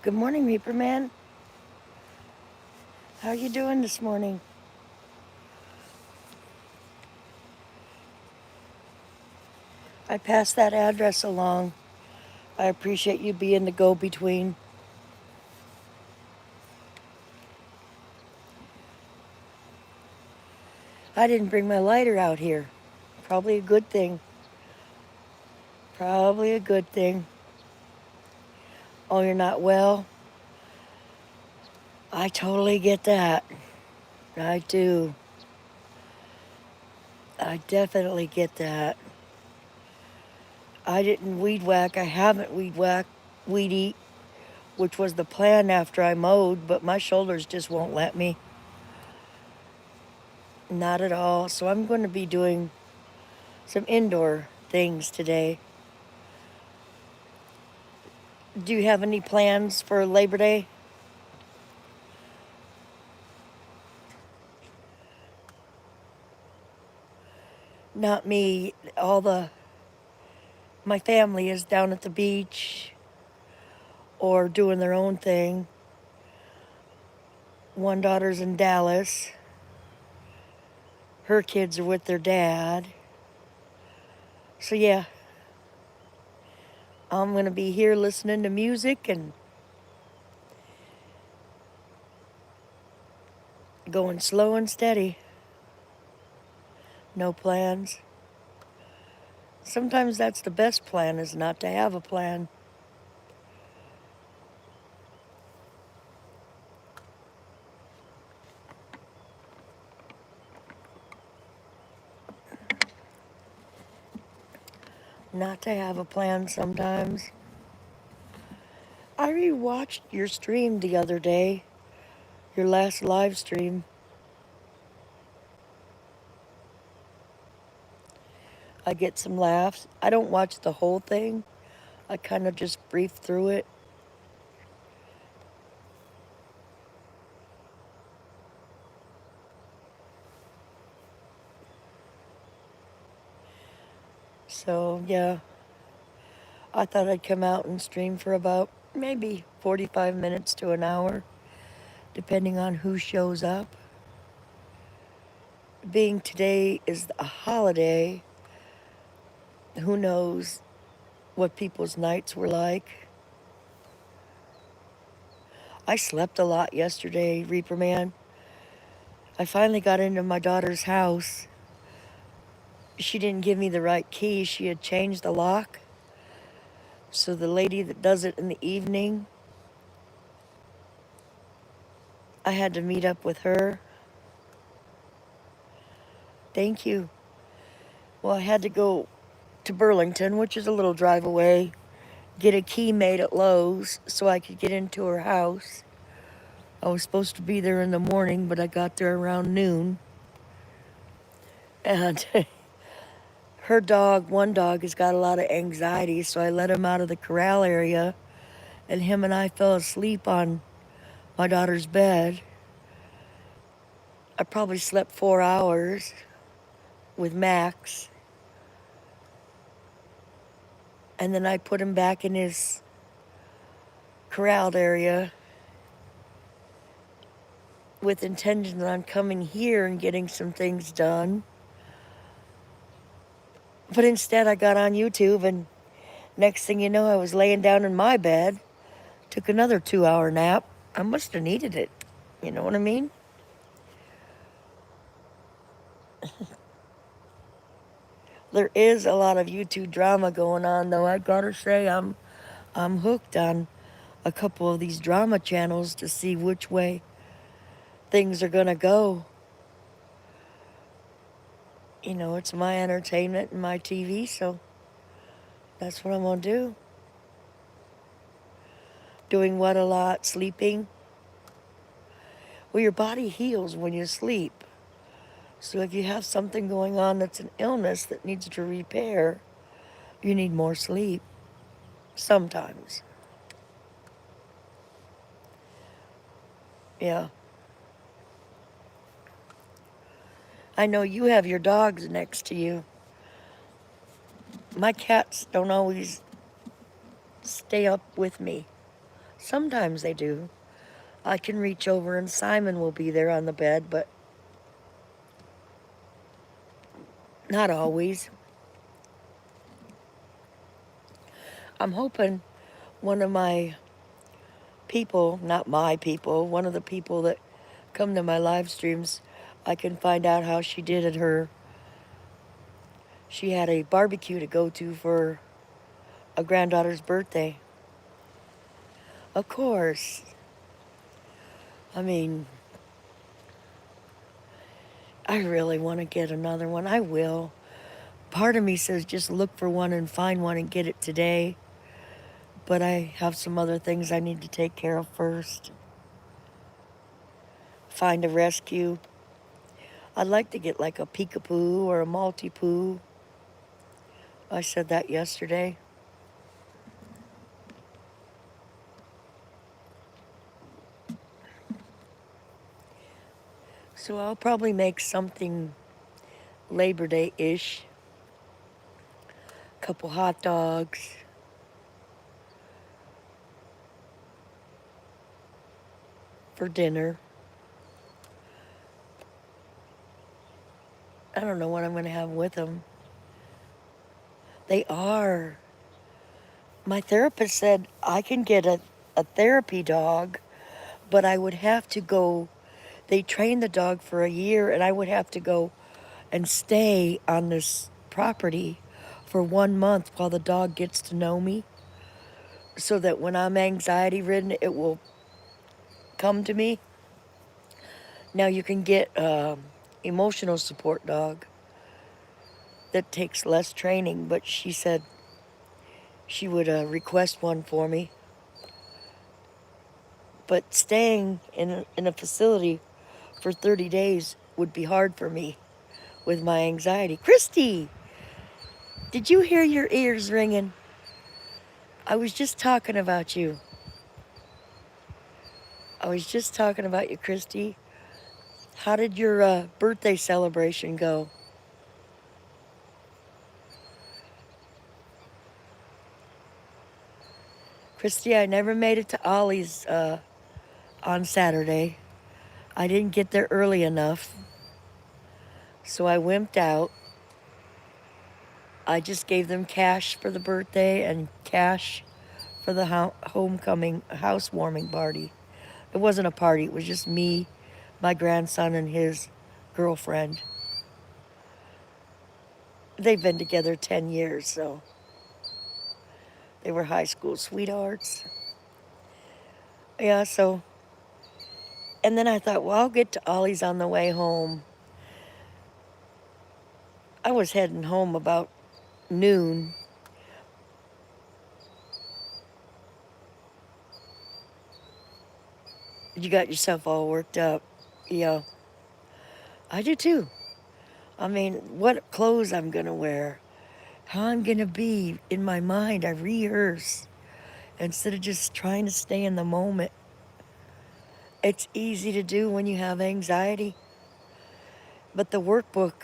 Good morning, Reaper Man. How you doing this morning? I passed that address along. I appreciate you being the go-between. I didn't bring my lighter out here. Probably a good thing. Probably a good thing. Oh, you're not well? I totally get that. I do. I definitely get that. I didn't weed whack. I haven't weed eat, which was the plan after I mowed, but my shoulders just won't let me. Not at all. So I'm going to be doing some indoor things today. Do you have any plans for Labor Day? Not me. My family is down at the beach or doing their own thing. One daughter's in Dallas. Her kids are with their dad. So yeah, I'm going to be here listening to music and going slow and steady. No plans. Sometimes that's the best plan, is not to have a plan. Not to have a plan sometimes. I rewatched your stream the other day, your last live stream. I get some laughs. I don't watch the whole thing. I kind of just brief through it. So, yeah, I thought I'd come out and stream for about maybe 45 minutes to an hour, depending on who shows up. Being today is a holiday, who knows what people's nights were like. I slept a lot yesterday, Reaper Man. I finally got into my daughter's house. She didn't give me the right key. She had changed the lock. So the lady that does it in the evening, I had to meet up with her. Thank you. Well, I had to go to Burlington, which is a little drive away, get a key made at Lowe's so I could get into her house. I was supposed to be there in the morning, but I got there around noon. And one dog has got a lot of anxiety, so I let him out of the corral area, and him and I fell asleep on my daughter's bed. I probably slept 4 hours with Max. And then I put him back in his corralled area with intention on coming here and getting some things done. But instead, I got on YouTube, and next thing you know, I was laying down in my bed, took another 2 hour nap. I must have needed it. You know what I mean? There is a lot of YouTube drama going on, though. I gotta say, I'm hooked on a couple of these drama channels to see which way things are gonna go. You know, it's my entertainment and my TV, so that's what I'm gonna do. Doing what a lot? Sleeping. Well, your body heals when you sleep. So if you have something going on that's an illness that needs to repair, you need more sleep. Sometimes. Yeah. I know you have your dogs next to you. My cats don't always stay up with me. Sometimes they do. I can reach over and Simon will be there on the bed, but not always. I'm hoping one of my people, not my people, one of the people that come to my live streams, I can find out how she did at her. She had a barbecue to go to for a granddaughter's birthday. Of course. I mean, I really want to get another one. I will. Part of me says just look for one and find one and get it today. But I have some other things I need to take care of first. Find a rescue. I'd like to get like a Peekapoo or a Maltipoo. I said that yesterday. So I'll probably make something Labor Day-ish. A couple hot dogs. For dinner. I don't know what I'm going to have with them. They are. My therapist said I can get a therapy dog, but I would have to go. They train the dog for a year, and I would have to go and stay on this property for 1 month while the dog gets to know me, so that when I'm anxiety ridden, it will come to me. Now you can get emotional support dog that takes less training, but she said she would request one for me. But staying in a facility for 30 days would be hard for me with my anxiety. Christy, did you hear your ears ringing? I was just talking about you. I was just talking about you, Christy. How did your birthday celebration go? Christy, I never made it to Ollie's on Saturday. I didn't get there early enough, so I wimped out. I just gave them cash for the birthday and cash for the homecoming housewarming party. It wasn't a party, it was just me, my grandson, and his girlfriend. They've been together 10 years, so they were high school sweethearts. Yeah, so, and then I thought, well, I'll get to Ollie's on the way home. I was heading home about noon. You got yourself all worked up. Yeah, I do too. I mean, what clothes I'm gonna wear, how I'm gonna be in my mind. I rehearse instead of just trying to stay in the moment. It's easy to do when you have anxiety. But the workbook,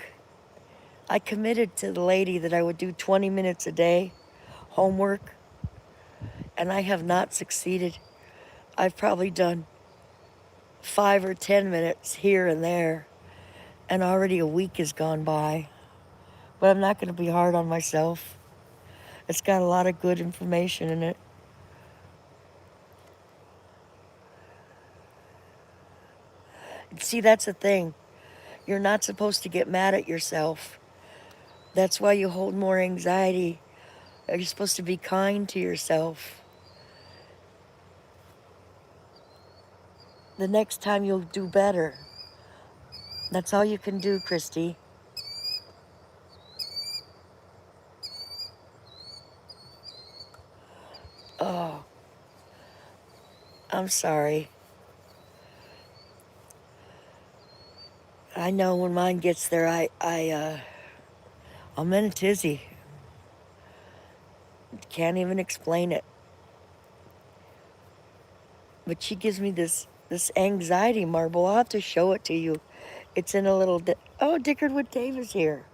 I committed to the lady that I would do 20 minutes a day homework, and I have not succeeded. I've probably done 5 or 10 minutes here and there, and already a week has gone by. But I'm not going to be hard on myself. It's got a lot of good information in it. See, that's the thing. You're not supposed to get mad at yourself. That's why you hold more anxiety. You're supposed to be kind to yourself. The next time you'll do better. That's all you can do, Christy. Oh, I'm sorry. I know when mine gets there, I'm in a tizzy. Can't even explain it. But she gives me this anxiety marble. I'll have to show it to you. It's in a little... Oh, Dickard with Dave is here.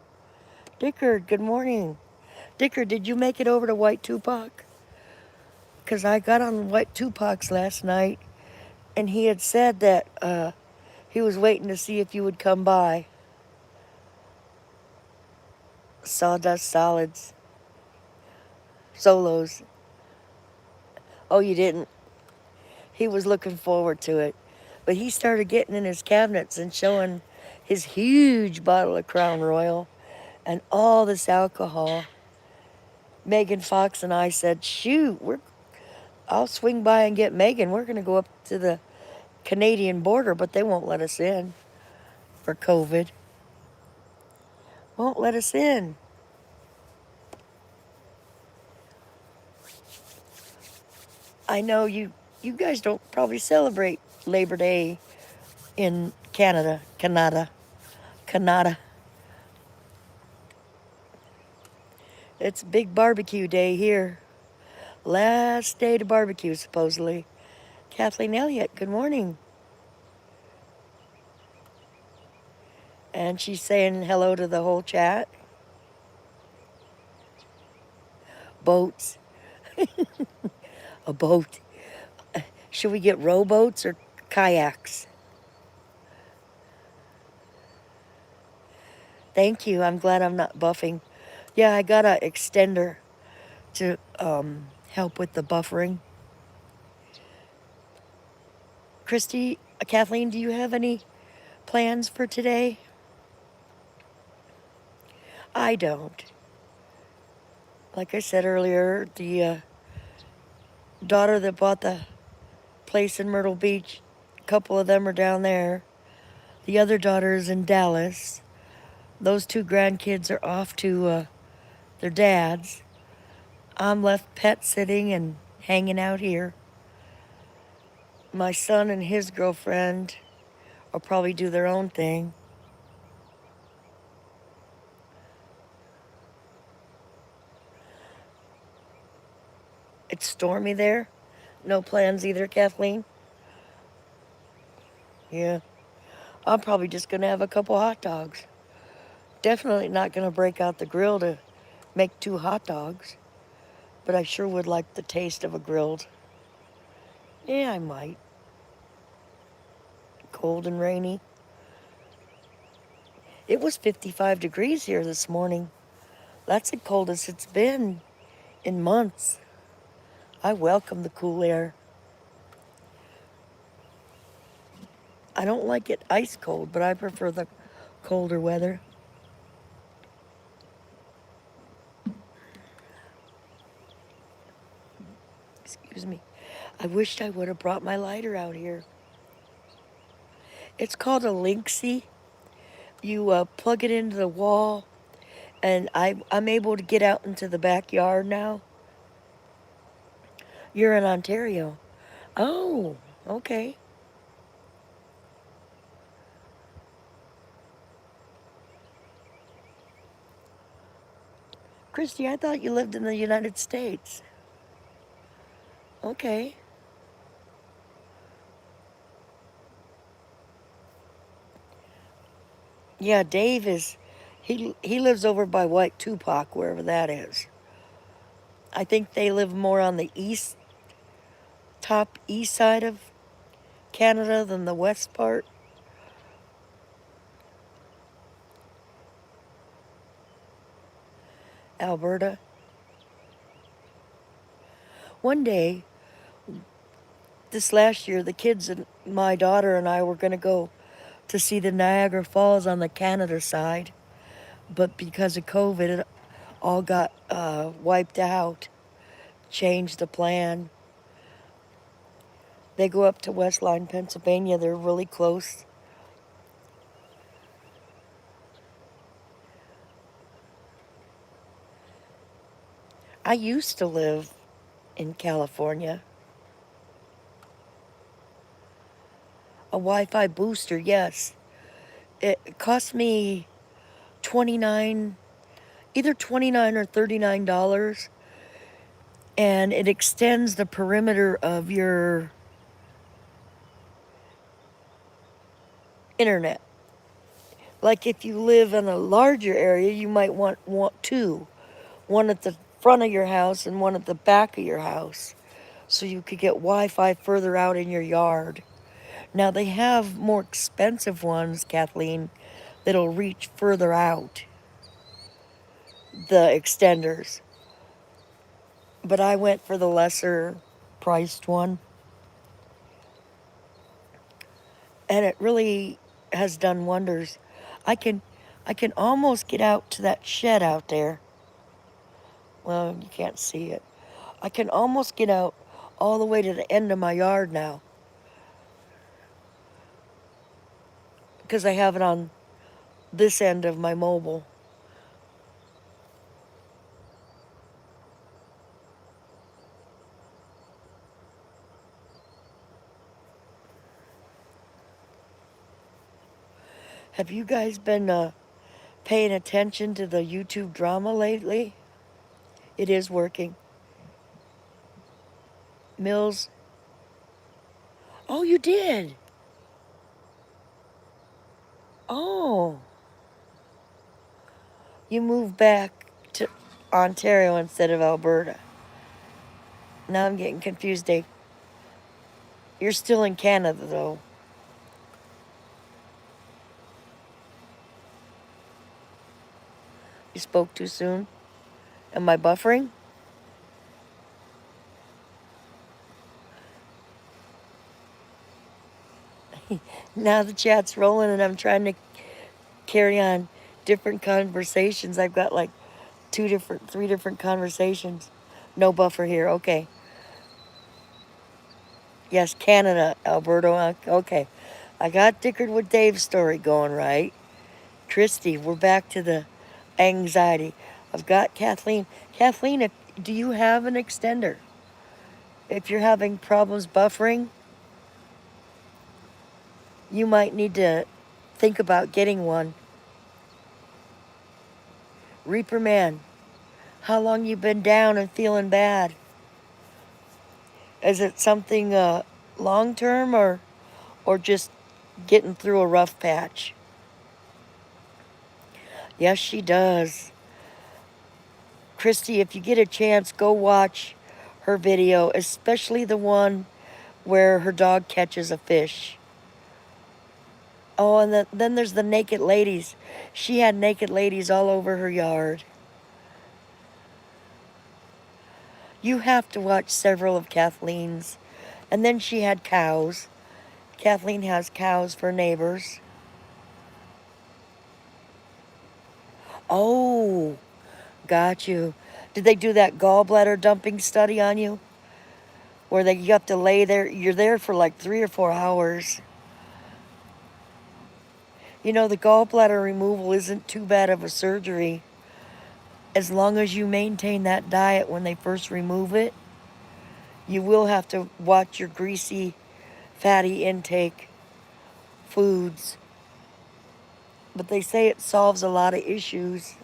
Dickard, good morning. Dickard, did you make it over to White Tupac? because I got on White Tupac's last night, and he had said that he was waiting to see if you would come by. Sawdust Solids. Solos. Oh, you didn't? He was looking forward to it. But he started getting in his cabinets and showing his huge bottle of Crown Royal and all this alcohol. Megan Fox and I said, shoot, I'll swing by and get Megan. We're going to go up to the Canadian border, but they won't let us in for COVID. Won't let us in. I know you guys don't probably celebrate Labor Day in Canada. It's big barbecue day here. Last day to barbecue, supposedly. Kathleen Elliott, good morning. And she's saying hello to the whole chat. Boats. A boat. Should we get rowboats or kayaks? Thank you. I'm glad I'm not buffing. Yeah, I got an extender to help with the buffering. Christy, Kathleen, do you have any plans for today? I don't. Like I said earlier, the daughter that bought the place in Myrtle Beach, a couple of them are down there. The other daughter is in Dallas. Those two grandkids are off to their dad's. I'm left pet sitting and hanging out here. My son and his girlfriend will probably do their own thing. It's stormy there. No plans either, Kathleen? Yeah. I'm probably just going to have a couple hot dogs. Definitely not going to break out the grill to make 2 hot dogs. But I sure would like the taste of a grilled. Yeah, I might. Cold and rainy. It was 55 degrees here this morning. That's the coldest it's been in months. I welcome the cool air. I don't like it ice cold, but I prefer the colder weather. Excuse me. I wished I would have brought my lighter out here. It's called a Linksy. You plug it into the wall, and I'm able to get out into the backyard now. You're in Ontario. Oh, okay. Christy, I thought you lived in the United States. Okay. Yeah, Dave is, he lives over by White Tupac, wherever that is. I think they live more on the top east side of Canada than the west part. Alberta. One day, this last year, the kids and my daughter and I were going to go to see the Niagara Falls on the Canada side. But because of COVID, it all got wiped out. Changed the plan. They go up to Westline, Pennsylvania. They're really close. I used to live in California. A Wi-Fi booster, yes. It cost me either $29 or $39, and it extends the perimeter of your internet. Like if you live in a larger area, you might want 2. One at the front of your house and one at the back of your house. so you could get Wi-Fi further out in your yard. Now they have more expensive ones, Kathleen, that'll reach further out, the extenders. But I went for the lesser priced one, and it really has done wonders. I can I can almost get out to that shed out there. Well, you can't see it. I can almost get out all the way to the end of my yard now because I have it on this end of my mobile. Have you guys been paying attention to the YouTube drama lately? It is working. Mills. Oh, you did? Oh. You moved back to Ontario instead of Alberta. Now I'm getting confused, Dave. You're still in Canada, though. You spoke too soon? Am I buffering? Now the chat's rolling and I'm trying to carry on different conversations. I've got like three different conversations. No buffer here. Okay. Yes, Canada, Alberta. Okay. I got Dickered with Dave's story going, right? Christy, we're back to the anxiety. I've got Kathleen. Kathleen, do you have an extender? If you're having problems buffering, you might need to think about getting one. Reaper Man, how long you been down and feeling bad? Is it something long term or just getting through a rough patch? Yes, she does. Christy, if you get a chance, go watch her video, especially the one where her dog catches a fish. Oh, and then there's the naked ladies. She had naked ladies all over her yard. You have to watch several of Kathleen's. And then she had cows. Kathleen has cows for neighbors. Oh, got you. Did they do that gallbladder dumping study on you? Where you have to lay there, you're there for like 3 or 4 hours. You know, the gallbladder removal isn't too bad of a surgery as long as you maintain that diet when they first remove it. You will have to watch your greasy, fatty intake foods. But they say it solves a lot of issues.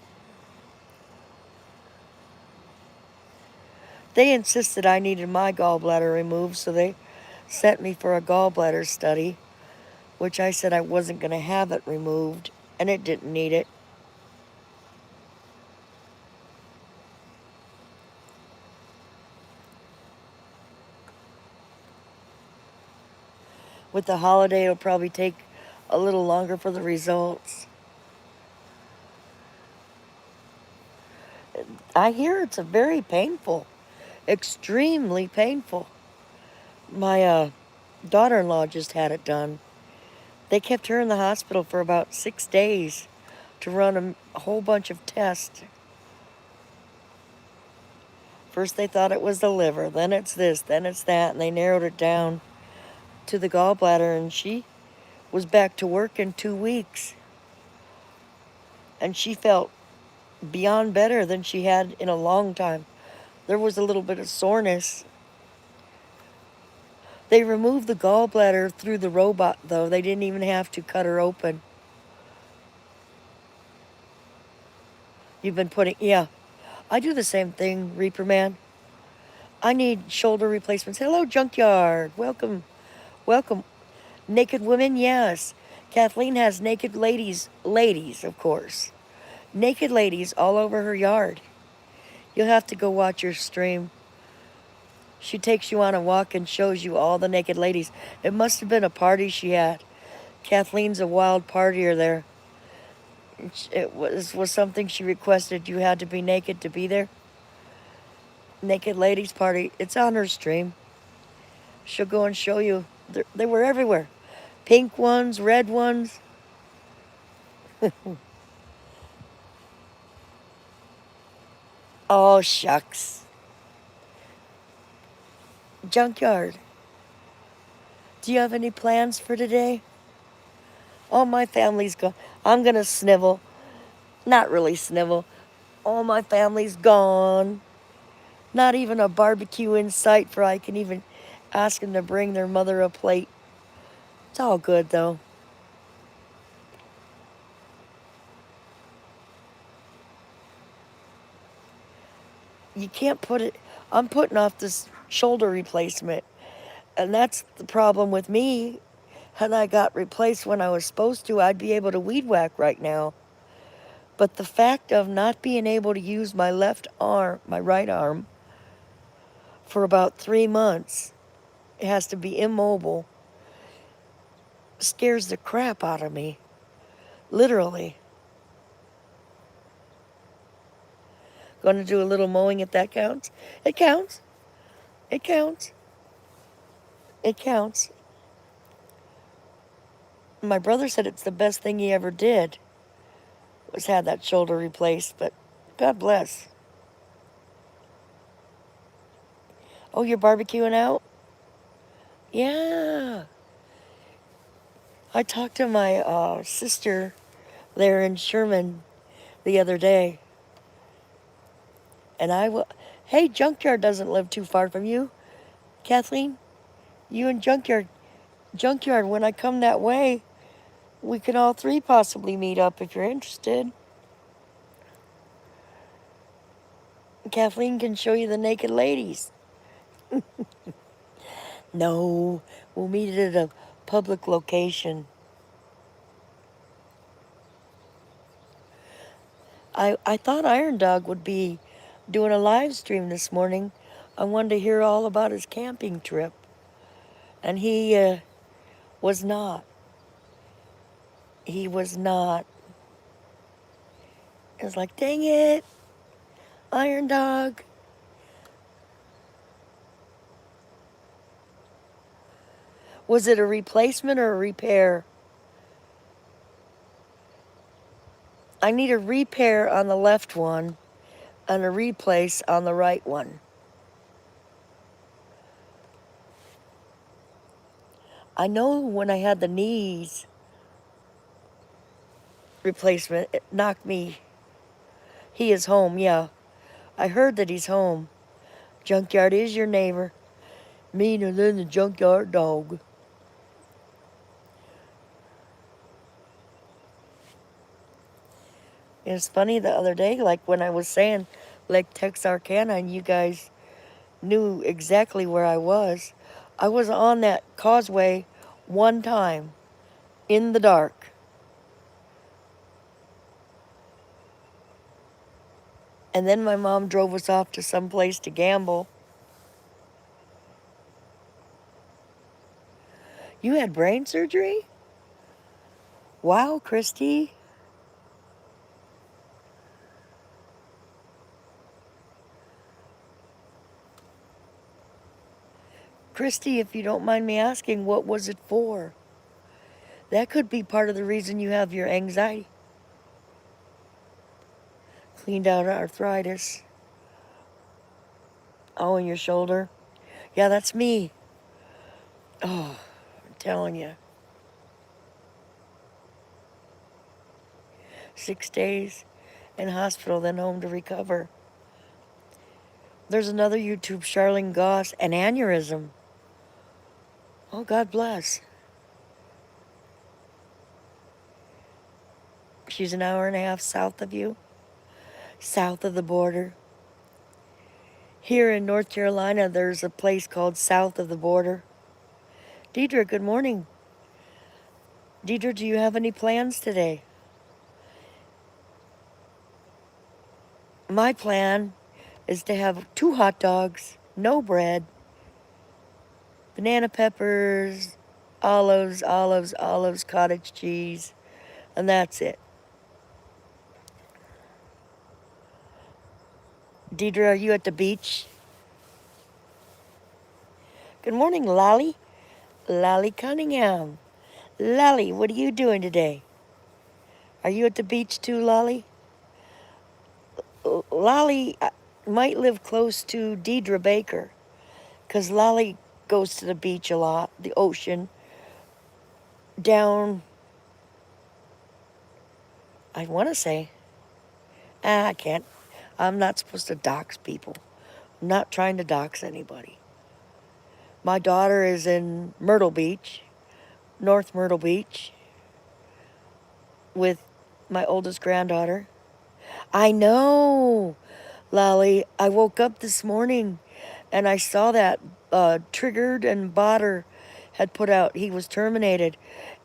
They insisted I needed my gallbladder removed, so they sent me for a gallbladder study, which I said I wasn't going to have it removed, and it didn't need it. With the holiday, it'll probably take a little longer for the results. I hear it's a very painful, extremely painful. My daughter-in-law just had it done. They kept her in the hospital for about 6 days to run a whole bunch of tests. First they thought it was the liver, then it's this, then it's that, and they narrowed it down to the gallbladder, and she was back to work in 2 weeks. And she felt beyond better than she had in a long time. There was a little bit of soreness. They removed the gallbladder through the robot, though. They didn't even have to cut her open. You've been putting, yeah. I do the same thing, Reaper Man. I need shoulder replacements. Hello, Junkyard. Welcome. Welcome. Naked women, yes. Kathleen has naked ladies, of course. Naked ladies all over her yard. You'll have to go watch her stream. She takes you on a walk and shows you all the naked ladies. It must have been a party she had. Kathleen's a wild partier there. It was something she requested. You had to be naked to be there. Naked ladies party. It's on her stream. She'll go and show you. They were everywhere. Pink ones, red ones. Oh, shucks. Junkyard. Do you have any plans for today? All my family's gone. I'm going to snivel. Not really snivel. All my family's gone. Not even a barbecue in sight for I can even ask them to bring their mother a plate. It's all good, though. You can't put it... I'm putting off this shoulder replacement. And that's the problem with me. Had I got replaced when I was supposed to, I'd be able to weed whack right now. But the fact of not being able to use my left arm, my right arm, for about 3 months, it has to be immobile, scares the crap out of me. Literally. Going to do a little mowing if that counts. It counts. It counts. It counts. My brother said it's the best thing he ever did, was had that shoulder replaced, but God bless. Oh, you're barbecuing out? Yeah. I talked to my sister there in Sherman the other day. And hey, Junkyard doesn't live too far from you. Kathleen, you and Junkyard, when I come that way, we can all three possibly meet up if you're interested. Kathleen can show you the naked ladies. No, we'll meet at a public location. I thought Iron Dog would be doing a live stream this morning. I wanted to hear all about his camping trip. And he was not. He was not. It was like, dang it, Iron Dog. Was it a replacement or a repair? I need a repair on the left one and a replace on the right one. I know when I had the knees replacement, it knocked me. He is home, yeah. I heard that he's home. Junkyard is your neighbor. Meaner than the junkyard dog. It's funny the other day, like when I was saying Lake Texarkana and you guys knew exactly where I was on that causeway one time in the dark. And then my mom drove us off to some place to gamble. You had brain surgery? Wow, Christy. Christy, if you don't mind me asking, what was it for? That could be part of the reason you have your anxiety. Cleaned out arthritis. Oh, in your shoulder? Yeah, that's me. Oh, I'm telling you. 6 days in hospital, then home to recover. There's another YouTube, Charlene Goss, an aneurysm. Oh, God bless. She's an hour and a half south of you, south of the border. Here in North Carolina, there's a place called South of the Border. Deidre, good morning. Deidre, do you have any plans today? My plan is to have 2 hot dogs, no bread, banana peppers, olives, cottage cheese, and that's it. Deidre, are you at the beach? Good morning, Lolly. Lolly Cunningham. Lolly, what are you doing today? Are you at the beach too, Lolly? Lolly might live close to Deidre Baker, because Lolly goes to the beach a lot, the ocean, down, I want to say, I can't. I'm not supposed to dox people. I'm not trying to dox anybody. My daughter is in Myrtle Beach, North Myrtle Beach, with my oldest granddaughter. I know, Lolly. I woke up this morning and I saw that Triggered and Botter had put out he was terminated.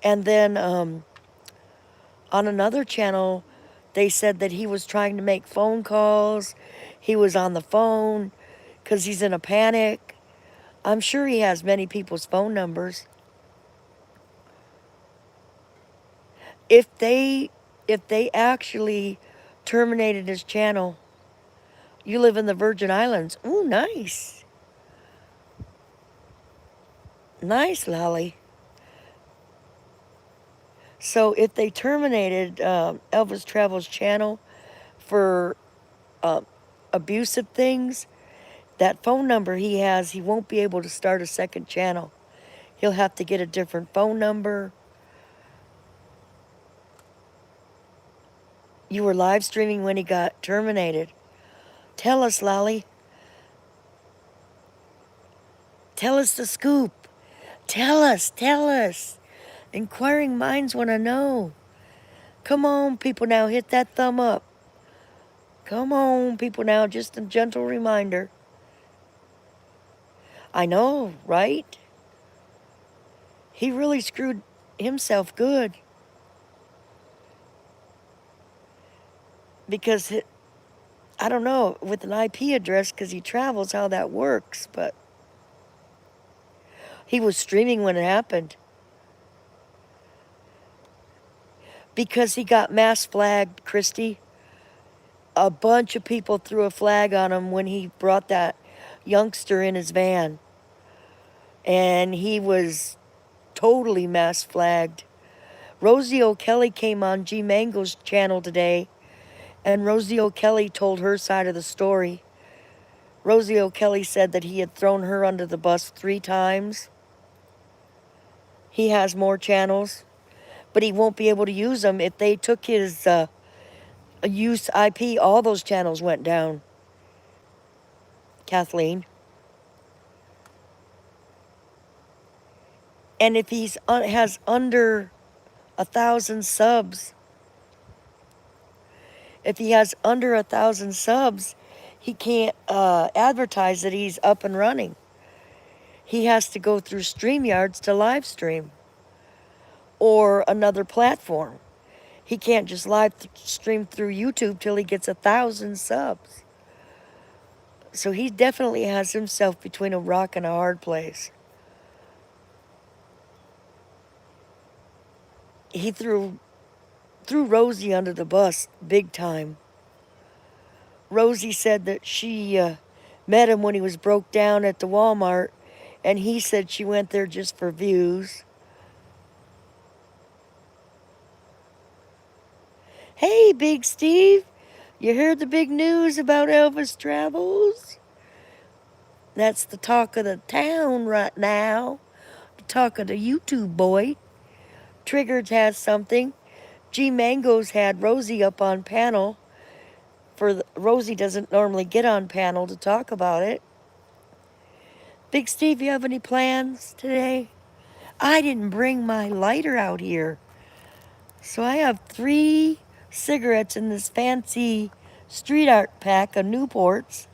And then on another channel, they said that he was trying to make phone calls. He was on the phone because he's in a panic. I'm sure he has many people's phone numbers. If they actually terminated his channel, you live in the Virgin Islands. Ooh, nice. Nice, Lolly. So if they terminated Elvis Travel's channel for abusive things, that phone number he has, he won't be able to start a second channel. He'll have to get a different phone number. You were live streaming when he got terminated. Tell us, Lolly. Tell us the scoop. Tell us. Inquiring minds want to know. Come on, people, now hit that thumb up. Come on, people, now, just a gentle reminder. I know, right? He really screwed himself good. Because, I don't know, with an IP address, because he travels, how that works, but he was streaming when it happened. Because he got mass flagged, Christy. A bunch of people threw a flag on him when he brought that youngster in his van. And he was totally mass flagged. Rosie O'Kelly came on G Mango's channel today, and Rosie O'Kelly told her side of the story. Rosie O'Kelly said that he had thrown her under the bus 3 times. He has more channels, but he won't be able to use them. If they took his use IP, all those channels went down. Kathleen. And if he's has under 1,000 subs, he can't advertise that he's up and running. He has to go through StreamYards to live stream or another platform. He can't just live stream through YouTube till he gets 1,000 subs. So he definitely has himself between a rock and a hard place. He threw Rosie under the bus big time. Rosie said that she met him when he was broke down at the Walmart, and he said she went there just for views. Hey, Big Steve, you heard the big news about Elvis Travels? That's the talk of the town right now. The talk of the YouTube boy. Triggered has something. G Mango's had Rosie up on panel. Rosie doesn't normally get on panel to talk about it. Big Steve, you have any plans today? I didn't bring my lighter out here. So I have 3 cigarettes in this fancy street art pack of Newports,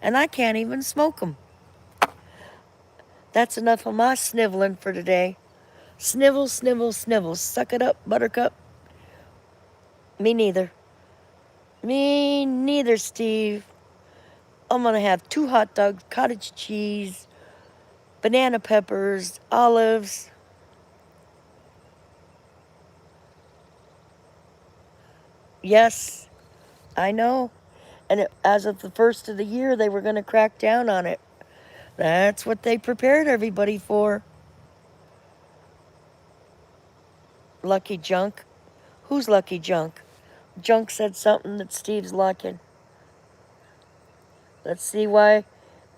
and I can't even smoke them. That's enough of my sniveling for today. Snivel, snivel, snivel. Suck it up, buttercup. Me neither. Me neither, Steve. I'm gonna have 2 hot dogs, cottage cheese, banana peppers, olives. Yes, I know. And as of the first of the year, they were going to crack down on it. That's what they prepared everybody for. Lucky Junk. Who's Lucky Junk? Junk said something that Steve's lucking. Let's see why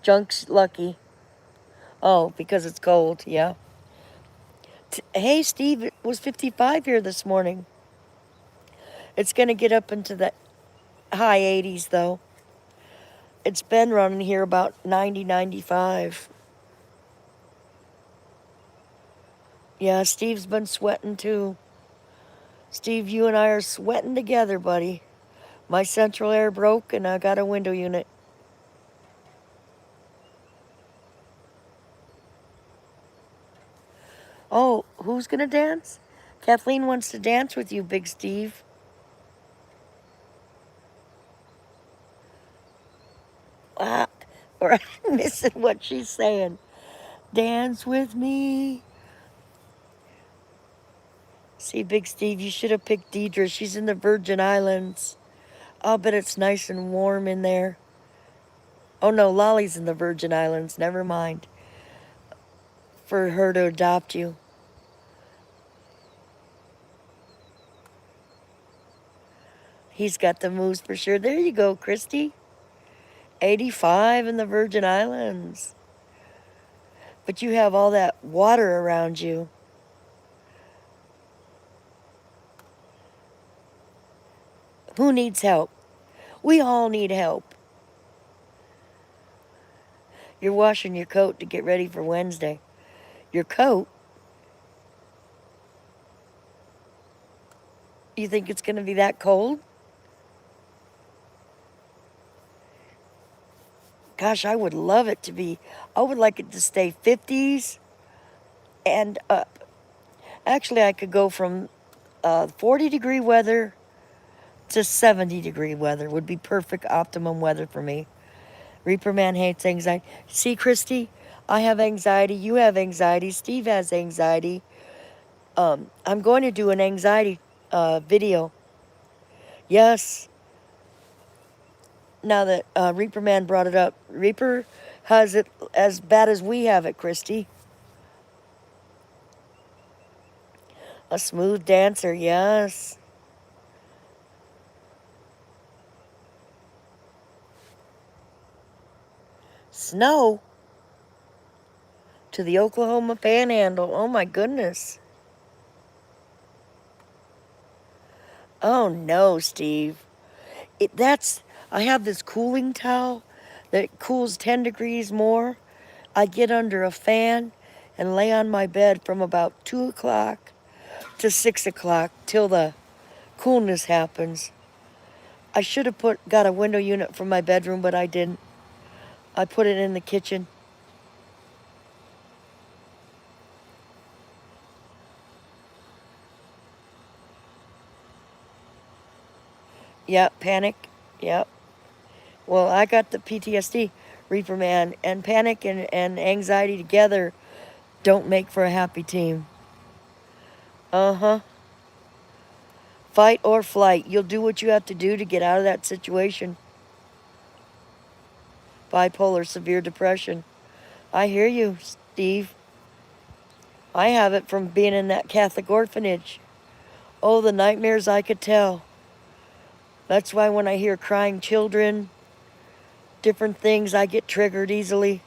Junk's lucky. Oh, because it's cold, yeah. Hey, Steve, it was 55 here this morning. It's going to get up into the high 80s, though. It's been running here about 90, 95. Yeah, Steve's been sweating, too. Steve, you and I are sweating together, buddy. My central air broke, and I got a window unit. Oh, who's going to dance? Kathleen wants to dance with you, Big Steve. Ah, or I'm missing what she's saying. Dance with me. See, Big Steve, you should have picked Deidre. She's in the Virgin Islands. I'll bet it's nice and warm in there. Oh no, Lolly's in the Virgin Islands. Never mind. For her to adopt you. He's got the moves for sure. There you go, Christy. 85 in the Virgin Islands. But you have all that water around you. Who needs help? We all need help. You're washing your coat to get ready for Wednesday. Your coat? You think it's going to be that cold? Gosh, I would love it to be. I would like it to stay 50s and up. Actually, I could go from 40-degree weather to 70-degree weather. Would be perfect optimum weather for me. Reaper Man hates anxiety. See, Christy, I have anxiety. You have anxiety. Steve has anxiety. I'm going to do an anxiety video. Yes. Now that Reaper Man brought it up. Reaper has it as bad as we have it, Christy. A smooth dancer, yes. Snow to the Oklahoma Panhandle. Oh my goodness. Oh no, Steve. I have this cooling towel that cools 10 degrees more. I get under a fan and lay on my bed from about 2 o'clock to 6 o'clock till the coolness happens. I should have got a window unit for my bedroom, but I didn't. I put it in the kitchen. Yep, panic. Yep. Well, I got the PTSD, Reaper Man, and panic and anxiety together don't make for a happy team. Uh-huh. Fight or flight. You'll do what you have to do to get out of that situation. Bipolar, severe depression. I hear you, Steve. I have it from being in that Catholic orphanage. Oh, the nightmares I could tell. That's why when I hear crying children, different things, I get triggered easily.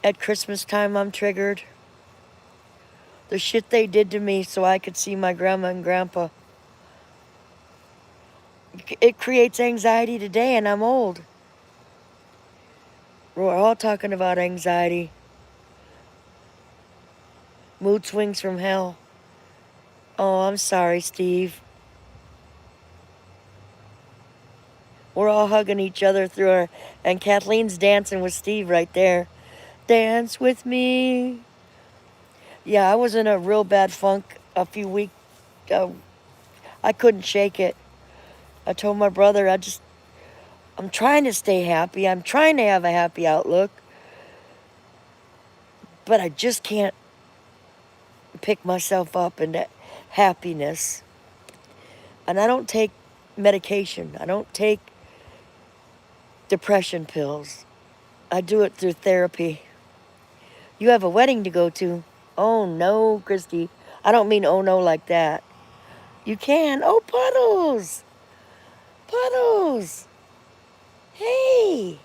At Christmas time, I'm triggered. The shit they did to me so I could see my grandma and grandpa. It creates anxiety today, and I'm old. We're all talking about anxiety. Mood swings from hell. Oh, I'm sorry, Steve. We're all hugging each other through our... And Kathleen's dancing with Steve right there. Dance with me. Yeah, I was in a real bad funk a few weeks. I couldn't shake it. I told my brother, I'm trying to stay happy. I'm trying to have a happy outlook. But I just can't pick myself up into happiness. And I don't take medication. I don't take depression pills. I do it through therapy. You have a wedding to go to. Oh no, Christy. I don't mean oh no like that. You can. Oh, Puddles. Puddles. Hey.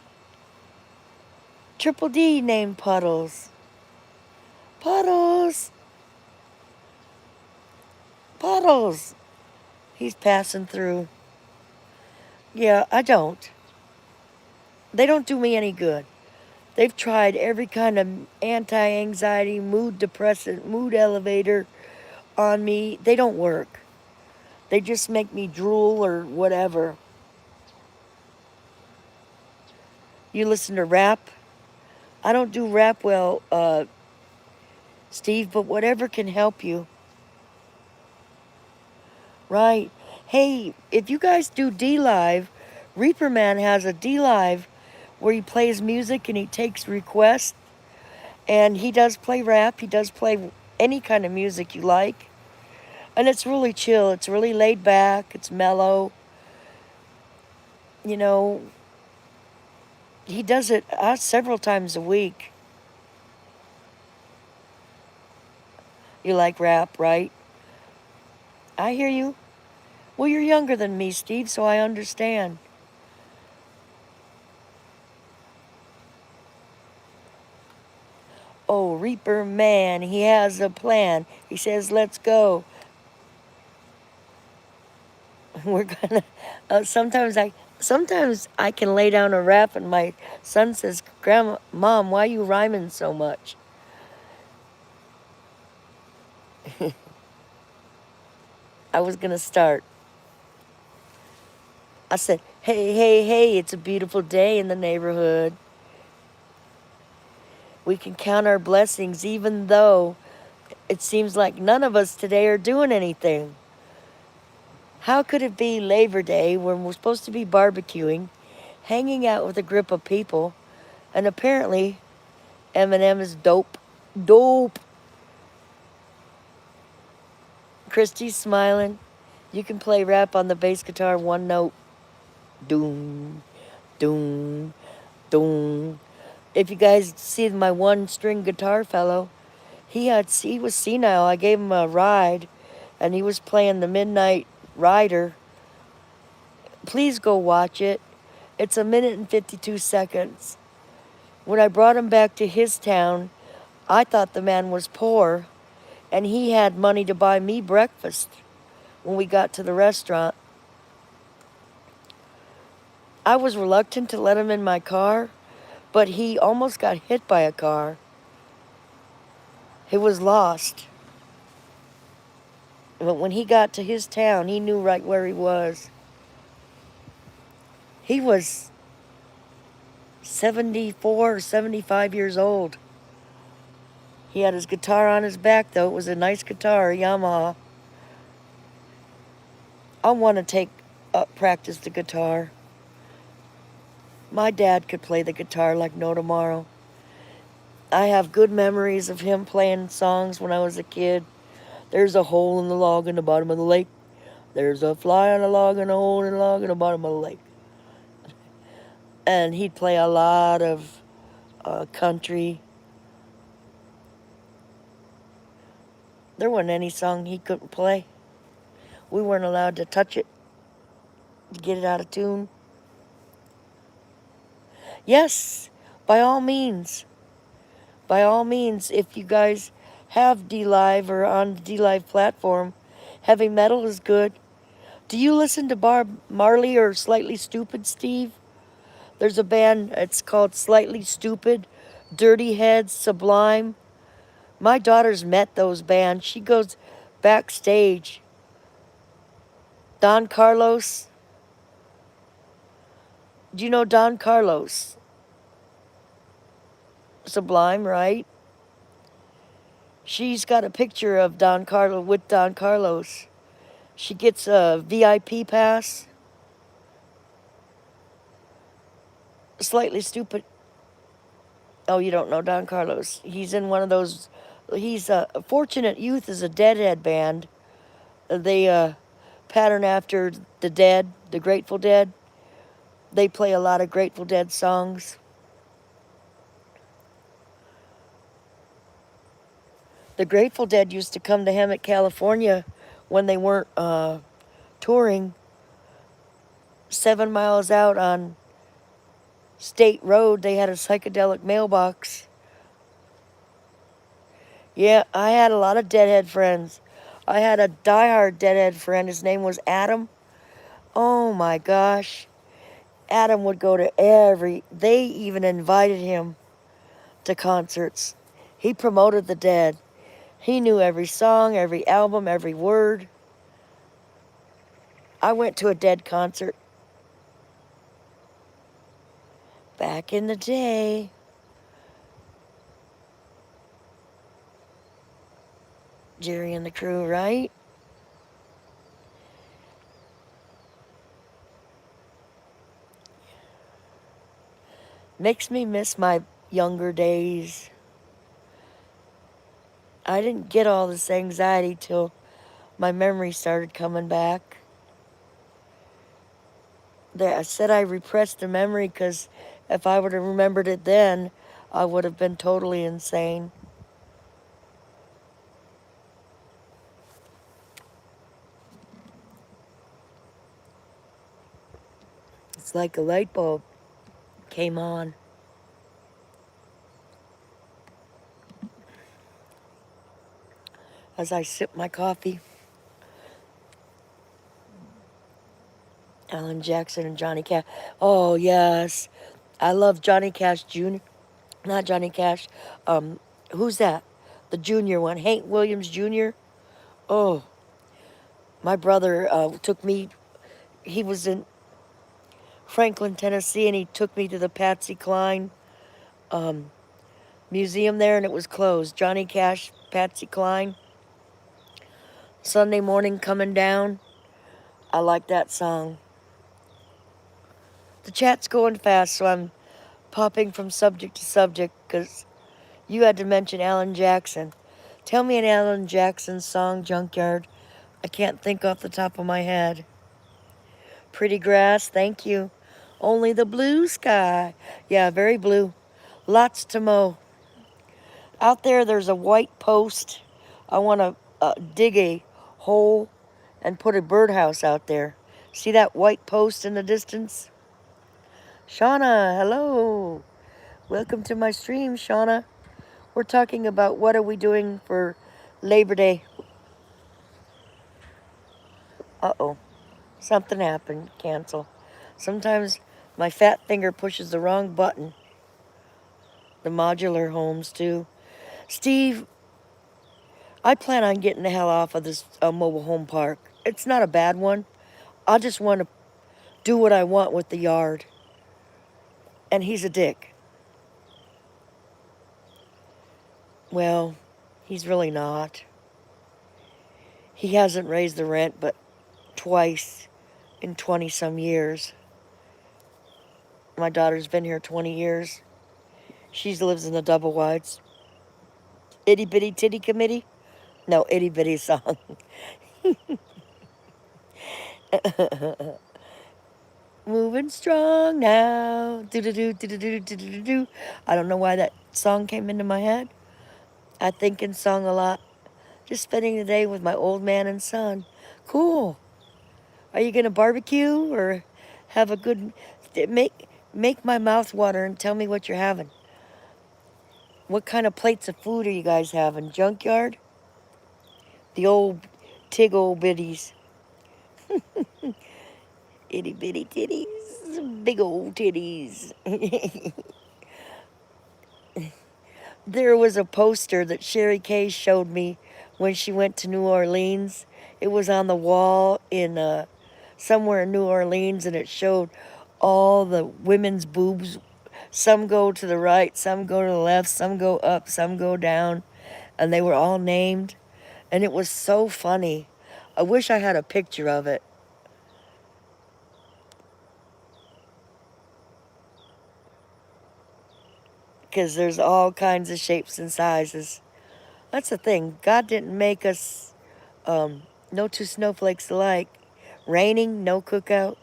Triple D named Puddles. Puddles. Puddles. He's passing through. Yeah, I don't. They don't do me any good. They've tried every kind of anti-anxiety, mood depressant, mood elevator on me. They don't work. They just make me drool or whatever. You listen to rap? I don't do rap well, Steve, but whatever can help you. Right. Hey, if you guys do D-Live, Reaper Man has a D-Live where he plays music and he takes requests. And he does play rap. He does play any kind of music you like. And it's really chill. It's really laid back. It's mellow. You know, he does it several times a week. You like rap, right? I hear you. Well, you're younger than me, Steve, so I understand. Oh, Reaper Man, he has a plan. He says, let's go. We're gonna, sometimes I can lay down a rap and my son says, Grandma, Mom, why are you rhyming so much? I was gonna start. I said, hey, hey, hey, it's a beautiful day in the neighborhood. We can count our blessings even though it seems like none of us today are doing anything. How could it be Labor Day when we're supposed to be barbecuing, hanging out with a group of people, and apparently Eminem is dope. Dope. Christy's smiling. You can play rap on the bass guitar one note. Doom, doom, doom. If you guys see my one-string guitar fellow, he was senile. I gave him a ride, and he was playing the Midnight Rider. Please go watch it. It's 1 minute and 52 seconds. When I brought him back to his town, I thought the man was poor, and he had money to buy me breakfast when we got to the restaurant. I was reluctant to let him in my car, but he almost got hit by a car. He was lost. But when he got to his town, he knew right where he was. He was 74 or 75 years old. He had his guitar on his back, though. It was a nice guitar, a Yamaha. I want to take up practice the guitar. My dad could play the guitar like no tomorrow. I have good memories of him playing songs when I was a kid. There's a hole in the log in the bottom of the lake. There's a fly on a log and a hole in the log in the bottom of the lake. And he'd play a lot of country. There wasn't any song he couldn't play. We weren't allowed to touch it to get it out of tune. Yes, by all means. By all means, if you guys have D-Live or on the D-Live platform, heavy metal is good. Do you listen to Bob Marley or Slightly Stoopid, Steve? There's a band, it's called Slightly Stoopid, Dirty Heads, Sublime. My daughter's met those bands. She goes backstage. Don Carlos. Do you know Don Carlos? Sublime, right? She's got a picture of Don Carlos with Don Carlos. She gets a VIP pass. Slightly Stupid. Oh, you don't know Don Carlos. He's in one of those. He's Fortunate Youth is a Deadhead band. They pattern after the Dead, the Grateful Dead. They play a lot of Grateful Dead songs. The Grateful Dead used to come to Hemet, California when they weren't touring. 7 miles out on State Road, they had a psychedelic mailbox. Yeah, I had a lot of Deadhead friends. I had a diehard Deadhead friend. His name was Adam. Oh my gosh. Adam would go to they even invited him to concerts. He promoted the Dead. He knew every song, every album, every word. I went to a Dead concert back in the day. Jerry and the crew, right? Makes me miss my younger days. I didn't get all this anxiety till my memory started coming back. I said I repressed the memory because if I would have remembered it then, I would have been totally insane. It's like a light bulb came on. As I sip my coffee. Alan Jackson and Johnny Cash. Oh, yes. I love Johnny Cash Jr. Not Johnny Cash. Who's that? The junior one. Hank Williams Jr. Oh, my brother took me. He was in Franklin, Tennessee, and he took me to the Patsy Cline museum there, and it was closed. Johnny Cash, Patsy Cline. Sunday morning coming down. I like that song. The chat's going fast, so I'm popping from subject to subject because you had to mention Alan Jackson. Tell me an Alan Jackson song, Junkyard. I can't think off the top of my head. Pretty Grass, thank you. Only the Blue Sky. Yeah, very blue. Lots to mow. Out there's a white post. I want to dig a hole and put a birdhouse out there. See that white post in the distance? Shauna, hello. Welcome to my stream, Shauna. We're talking about what are we doing for Labor Day. Uh-oh. Something happened. Cancel. Sometimes my fat finger pushes the wrong button. The modular homes, too. Steve, I plan on getting the hell off of this mobile home park. It's not a bad one. I just want to do what I want with the yard. And he's a dick. Well, he's really not. He hasn't raised the rent but twice in 20-some years. My daughter's been here 20 years. She lives in the double wides. Itty Bitty Titty Committee? No, Itty Bitty song. Moving strong now. Do-do-do, do-do-do, do-do-do. I don't know why that song came into my head. I think and sung a lot. Just spending the day with my old man and son. Cool. Are you going to barbecue or have a good... Make my mouth water and tell me what you're having. What kind of plates of food are you guys having? Junkyard? The old tig old bitties. Itty bitty titties. Big old titties. There was a poster that Sherry Kay showed me when she went to New Orleans. It was on the wall in somewhere in New Orleans, and it showed all the women's boobs. Some go to the right, some go to the left, some go up, some go down, and they were all named. And it was so funny. I wish I had a picture of it. because there's all kinds of shapes and sizes. That's the thing. God didn't make us no two snowflakes alike. Raining, no cookout.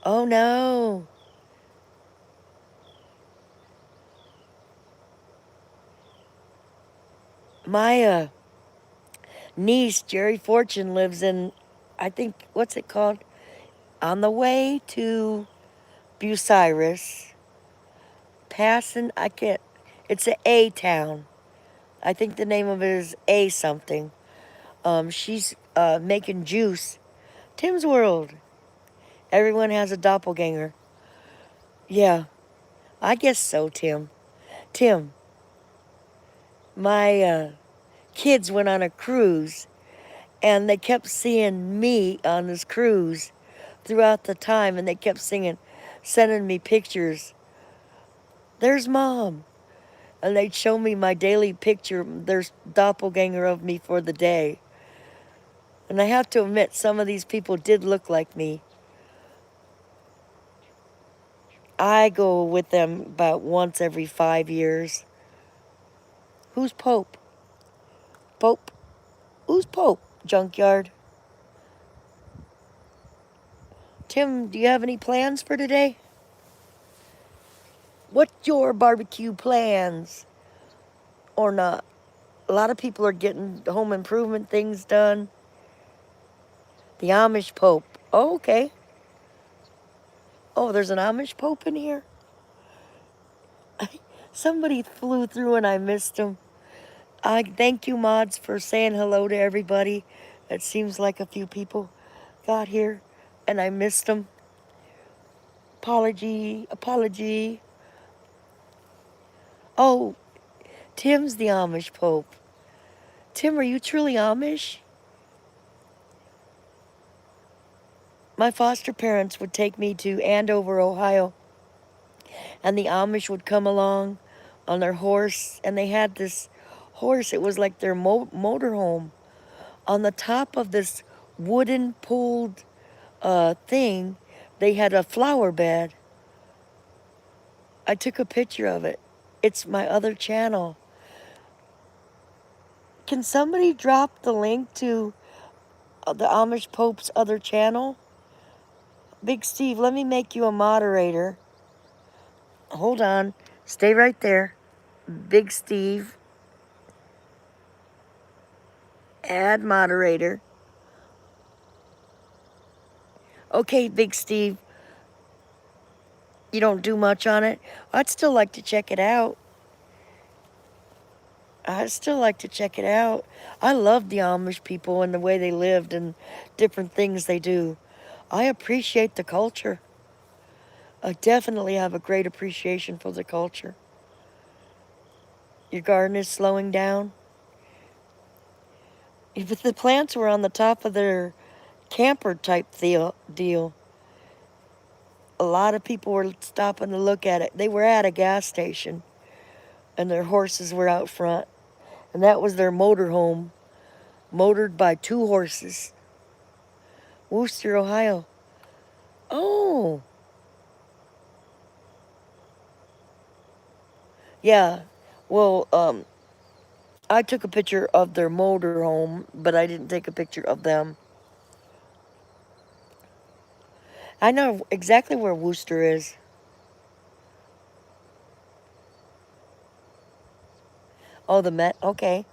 Oh no. My niece, Jerry Fortune, lives in, I think, what's it called? On the way to Bucyrus, passing, I can't, it's a A town. I think the name of it is A something. She's making juice. Tim's World. Everyone has a doppelganger. Yeah, I guess so, Tim. Tim, my kids went on a cruise and they kept seeing me on this cruise throughout the time, and they kept sending me pictures. There's Mom. And they'd show me my daily picture, their doppelganger of me for the day. And I have to admit, some of these people did look like me. I go with them about once every 5 years. Who's Pope? Pope? Who's Pope? Junkyard. Tim, do you have any plans for today? What's your barbecue plans? Or not? A lot of people are getting home improvement things done. The Amish Pope. Oh, okay. Oh, there's an Amish Pope in here? Somebody flew through and I missed him. I thank you, mods, for saying hello to everybody. It seems like a few people got here and I missed them. Apology. Oh, Tim's the Amish Pope. Tim, are you truly Amish? My foster parents would take me to Andover, Ohio, and the Amish would come along on their horse, and they had this horse. It was like their motorhome on the top of this wooden pulled thing. They had a flower bed. I took a picture of it. It's my other channel. Can somebody drop the link to the Amish Pope's other channel? Big Steve, let me make you a moderator. Hold on. Stay right there. Big Steve. Add moderator. Okay, Big Steve. You don't do much on it? I'd still like to check it out. I love the Amish people and the way they lived and different things they do. I appreciate the culture. I definitely have a great appreciation for the culture. Your garden is slowing down. If the plants were on the top of their camper type deal, a lot of people were stopping to look at it. They were at a gas station and their horses were out front. And that was their motorhome, motored by 2 horses. Wooster, Ohio. Oh. Yeah. Well, I took a picture of their motorhome, but I didn't take a picture of them. I know exactly where Wooster is. Oh, the Met? Okay.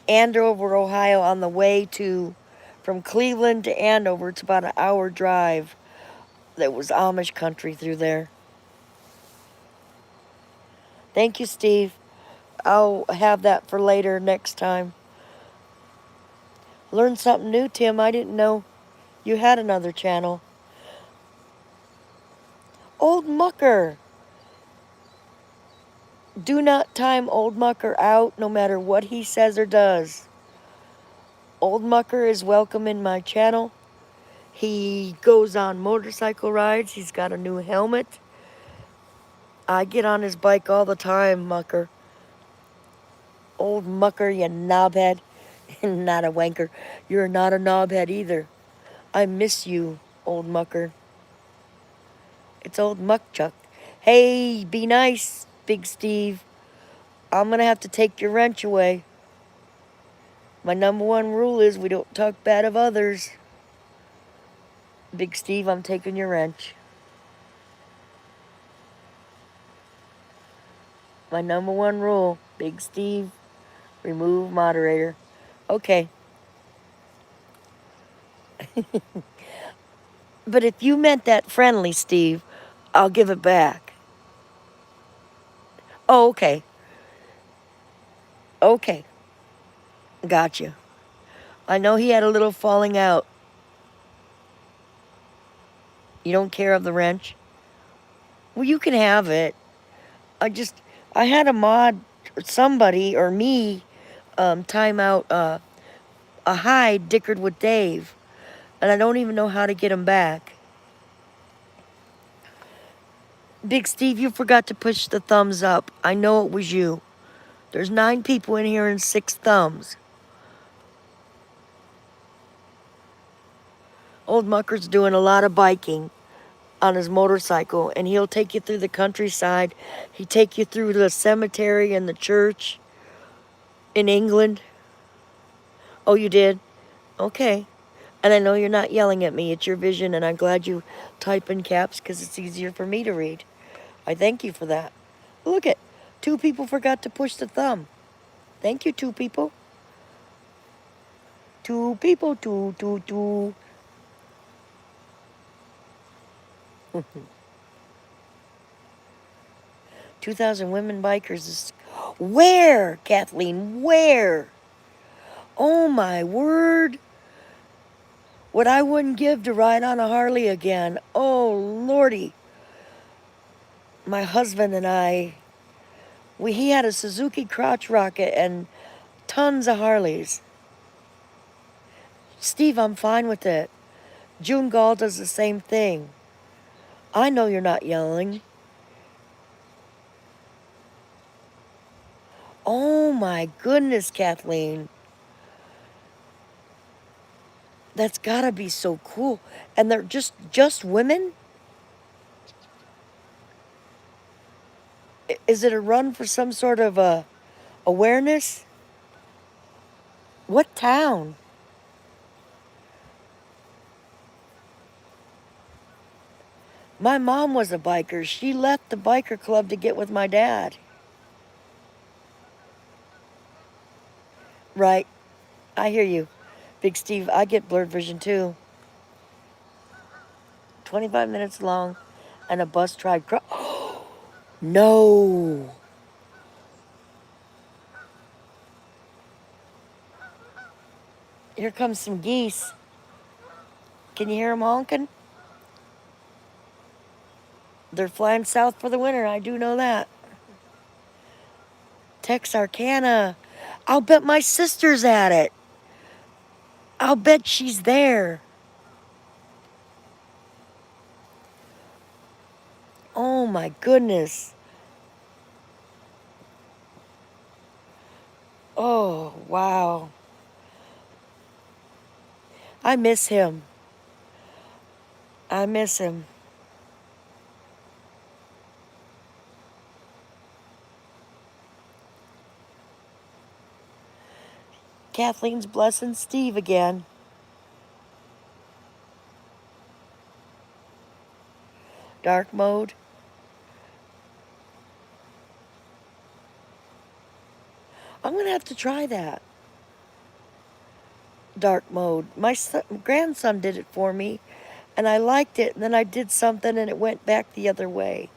Andover, Ohio, on the way from Cleveland to Andover. It's about an hour drive. There was Amish country through there. Thank you, Steve. I'll have that for later next time. Learned something new, Tim. I didn't know you had another channel. Old Mucker. Do not time Old Mucker out no matter what he says or does. Old Mucker is welcome in my channel. He goes on motorcycle rides. He's got a new helmet. I get on his bike all the time, Mucker. Old Mucker, you knobhead. Not a wanker. You're not a knobhead either. I miss you, Old Mucker. It's old Muck Chuck. Hey, be nice, Big Steve. I'm gonna have to take your wrench away. My #1 rule is we don't talk bad of others. Big Steve, I'm taking your wrench. My #1 rule, Big Steve, remove moderator. Okay. But if you meant that friendly, Steve, I'll give it back. Oh, okay. Okay. Gotcha. I know he had a little falling out. You don't care of the wrench? Well, you can have it. I had a mod, somebody, or me, time out a hide dickered with Dave. And I don't even know how to get him back. Big Steve, you forgot to push the thumbs up. I know it was you. There's 9 people in here and 6 thumbs. Old Mucker's doing a lot of biking on his motorcycle, and he'll take you through the countryside. He'll take you through the cemetery and the church in England. Oh, you did? Okay. And I know you're not yelling at me. It's your vision, and I'm glad you type in caps because it's easier for me to read. I thank you for that. Look at 2 people forgot to push the thumb. Thank you, 2 people. 2 people, 2, 2, 2. 2,000 women bikers is... Where, Kathleen, where? Oh, my word. What I wouldn't give to ride on a Harley again. Oh, Lordy. My husband and I, he had a Suzuki crotch rocket and tons of Harleys. Steve, I'm fine with it. June Gall does the same thing. I know you're not yelling. Oh my goodness, Kathleen. That's gotta be so cool. And they're just women? Is it a run for some sort of awareness? What town? My mom was a biker. She left the biker club to get with my dad. Right. I hear you. Big Steve, I get blurred vision too. 25 minutes long and a bus tried No. Here comes some geese. Can you hear them honking? They're flying south for the winter. I do know that. Texarkana. I'll bet my sister's at it. I'll bet she's there. Oh my goodness. Oh, wow. I miss him. I miss him. Kathleen's blessing Steve again. Dark mode. I'm going to have to try that. Dark mode. My grandson did it for me, and I liked it, and then I did something, and it went back the other way.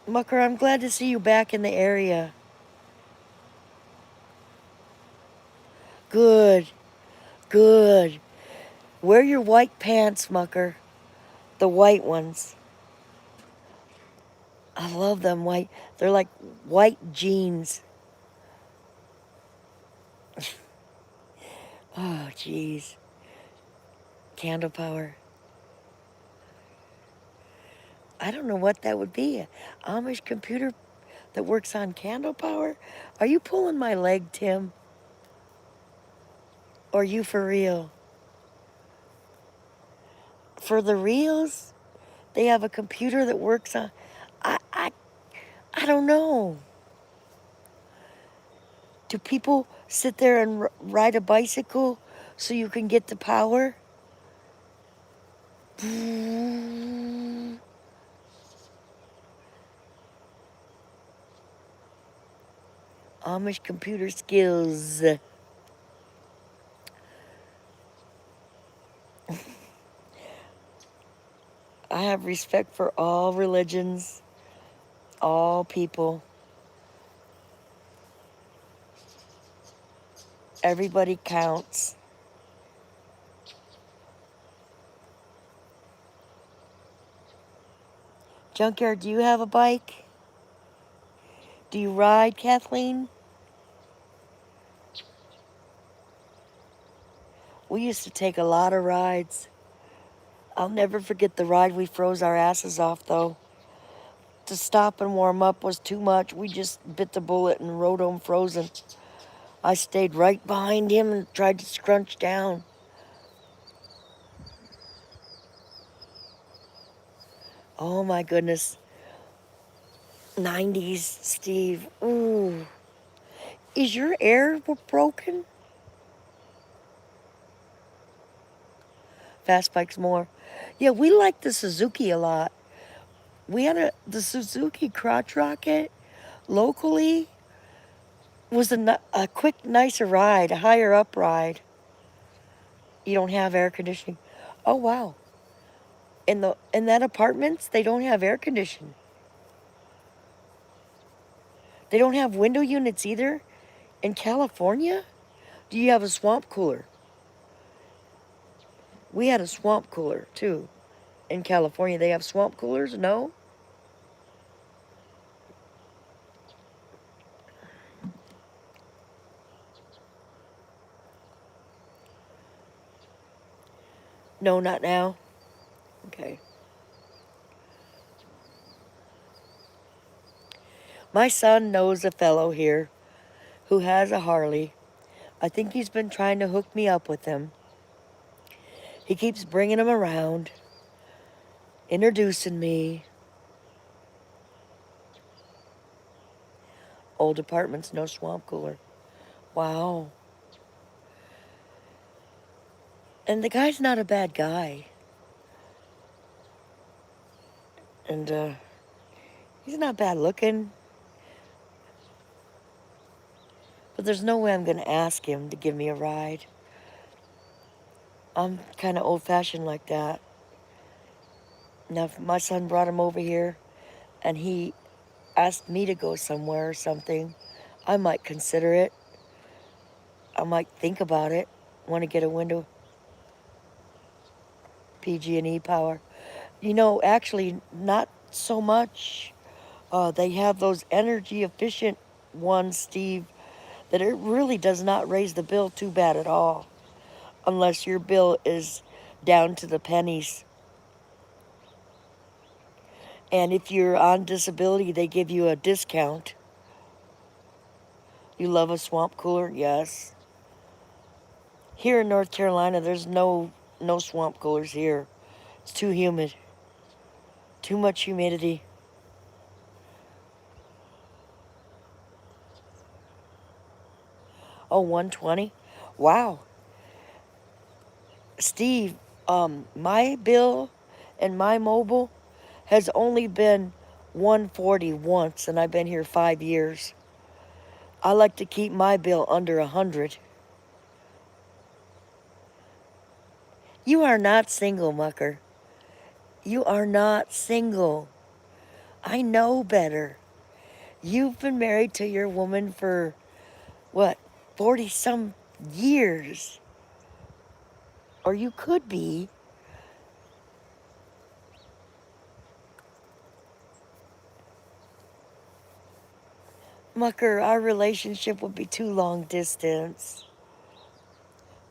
Mucker, I'm glad to see you back in the area. Good. Good. Wear your white pants, Mucker. The white ones. I love them white. They're like white jeans. Oh, jeez. Candle power. I don't know what that would be. Amish computer that works on candle power? Are you pulling my leg, Tim? Or you for real? For the reals, they have a computer that works on... I, I, I don't know. Do people sit there and ride a bicycle so you can get the power? Amish computer skills. I have respect for all religions, all people. Everybody counts. Junkyard, do you have a bike? Do you ride, Kathleen? We used to take a lot of rides. I'll never forget the ride we froze our asses off, though. To stop and warm up was too much. We just bit the bullet and rode home frozen. I stayed right behind him and tried to scrunch down. Oh my goodness. 90s, Steve. Ooh. Is your air broken? Fast bikes more. Yeah, we like the Suzuki a lot. We had the Suzuki crotch rocket locally was a quick, nicer ride, a higher up ride. You don't have air conditioning. Oh wow. In that apartments, they don't have air conditioning. They don't have window units either. In California, do you have a swamp cooler? We had a swamp cooler too. In California, they have swamp coolers? No? No, not now. Okay. My son knows a fellow here who has a Harley. I think he's been trying to hook me up with him. He keeps bringing him around, introducing me. Old apartments, no swamp cooler. Wow. And the guy's not a bad guy. And he's not bad looking. But there's no way I'm going to ask him to give me a ride. I'm kind of old-fashioned like that. Now, if my son brought him over here and he asked me to go somewhere or something, I might consider it. I might think about it. Want to get a window. PG&E power. You know, actually, not so much. They have those energy efficient ones, Steve, that it really does not raise the bill too bad at all. Unless your bill is down to the pennies. And if you're on disability, they give you a discount. You love a swamp cooler? Yes. Here in North Carolina, there's no swamp coolers here. It's too humid. Too much humidity. Oh, 120? Wow. Steve, my bill and my mobile has only been 140 once, and I've been here 5 years. I like to keep my bill under 100. You are not single, Mucker. You are not single. I know better. You've been married to your woman for, what, 40-some years? Or you could be. Mucker, our relationship would be too long distance.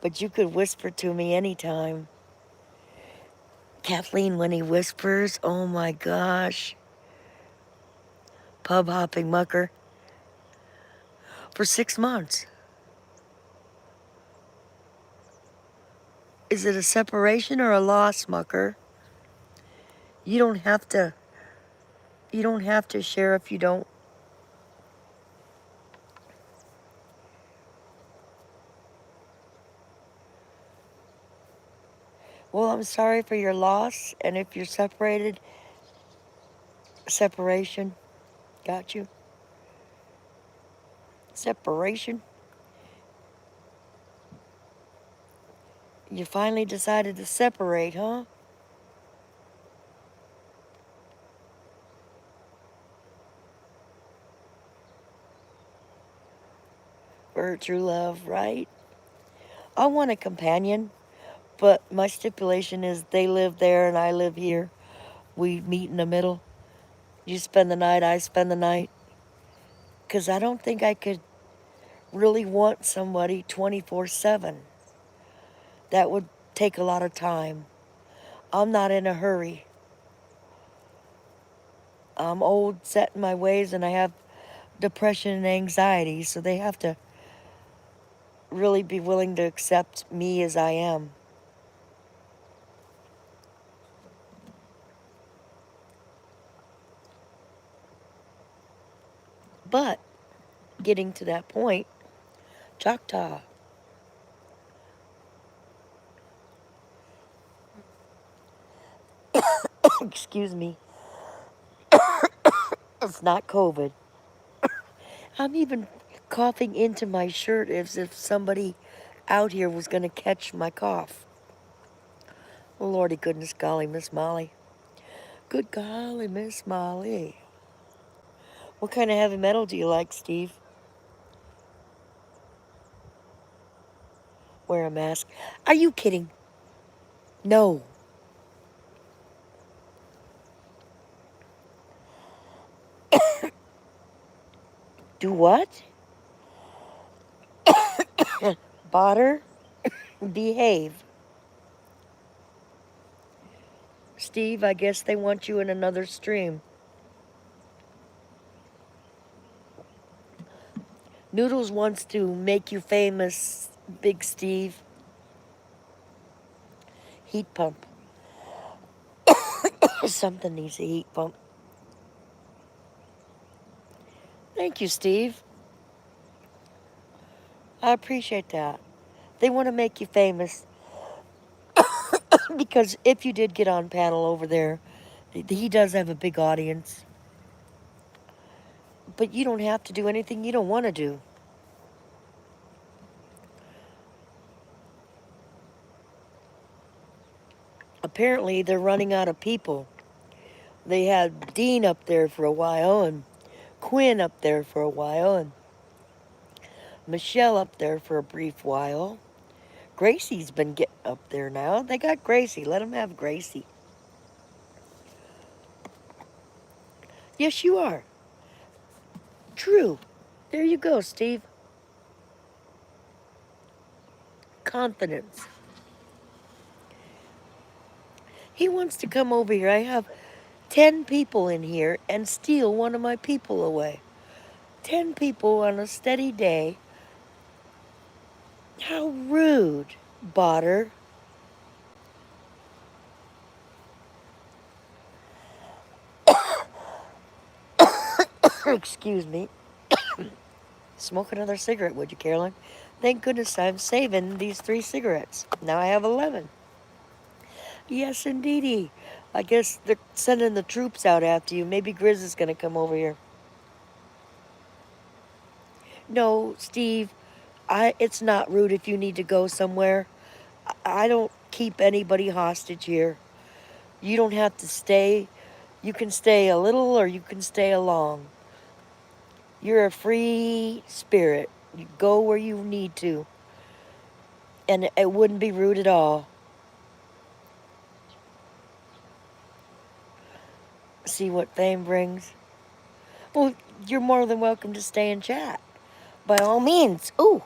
But you could whisper to me anytime. Kathleen, when he whispers, oh my gosh. Pub hopping, Mucker. For 6 months. Is it a separation or a loss, Mucker? You don't have to. You don't have to share if you don't. Well, I'm sorry for your loss, and if you're separated, separation. Got you. Separation. You finally decided to separate, huh? For true love, right? I want a companion, but my stipulation is they live there and I live here. We meet in the middle. You spend the night, I spend the night. Because I don't think I could really want somebody 24/7. That would take a lot of time. I'm not in a hurry. I'm old, set in my ways, and I have depression and anxiety, so they have to really be willing to accept me as I am. But getting to that point, Choctaw, excuse me, it's not COVID. I'm even coughing into my shirt as if somebody out here was going to catch my cough. Lordy goodness golly, Miss Molly. Good golly, Miss Molly. What kind of heavy metal do you like, Steve? Wear a mask. Are you kidding? No. Do what? Botter? Behave. Steve, I guess they want you in another stream. Noodles wants to make you famous, Big Steve. Heat pump. Something needs a heat pump. Thank you, Steve. I appreciate that. They want to make you famous because if you did get on panel over there, he does have a big audience. But you don't have to do anything you don't want to do. Apparently, they're running out of people. They had Dean up there for a while, and Quinn up there for a while, and Michelle up there for a brief while. Gracie's been getting up there now. They got Gracie. Let them have Gracie. Yes, you are. True. There you go, Steve. Confidence. He wants to come over here. I have 10 people in here and steal one of my people away. 10 people on a steady day. How rude, Botter. Excuse me. Smoke another cigarette, would you, Carolyn? Thank goodness I'm saving these 3 cigarettes. Now I have 11. Yes, indeedy. I guess they're sending the troops out after you. Maybe Grizz is going to come over here. No, Steve, it's not rude if you need to go somewhere. I don't keep anybody hostage here. You don't have to stay. You can stay a little or you can stay a long. You're a free spirit. You go where you need to. And it wouldn't be rude at all. See what fame brings? Well, you're more than welcome to stay and chat. By all means. Ooh.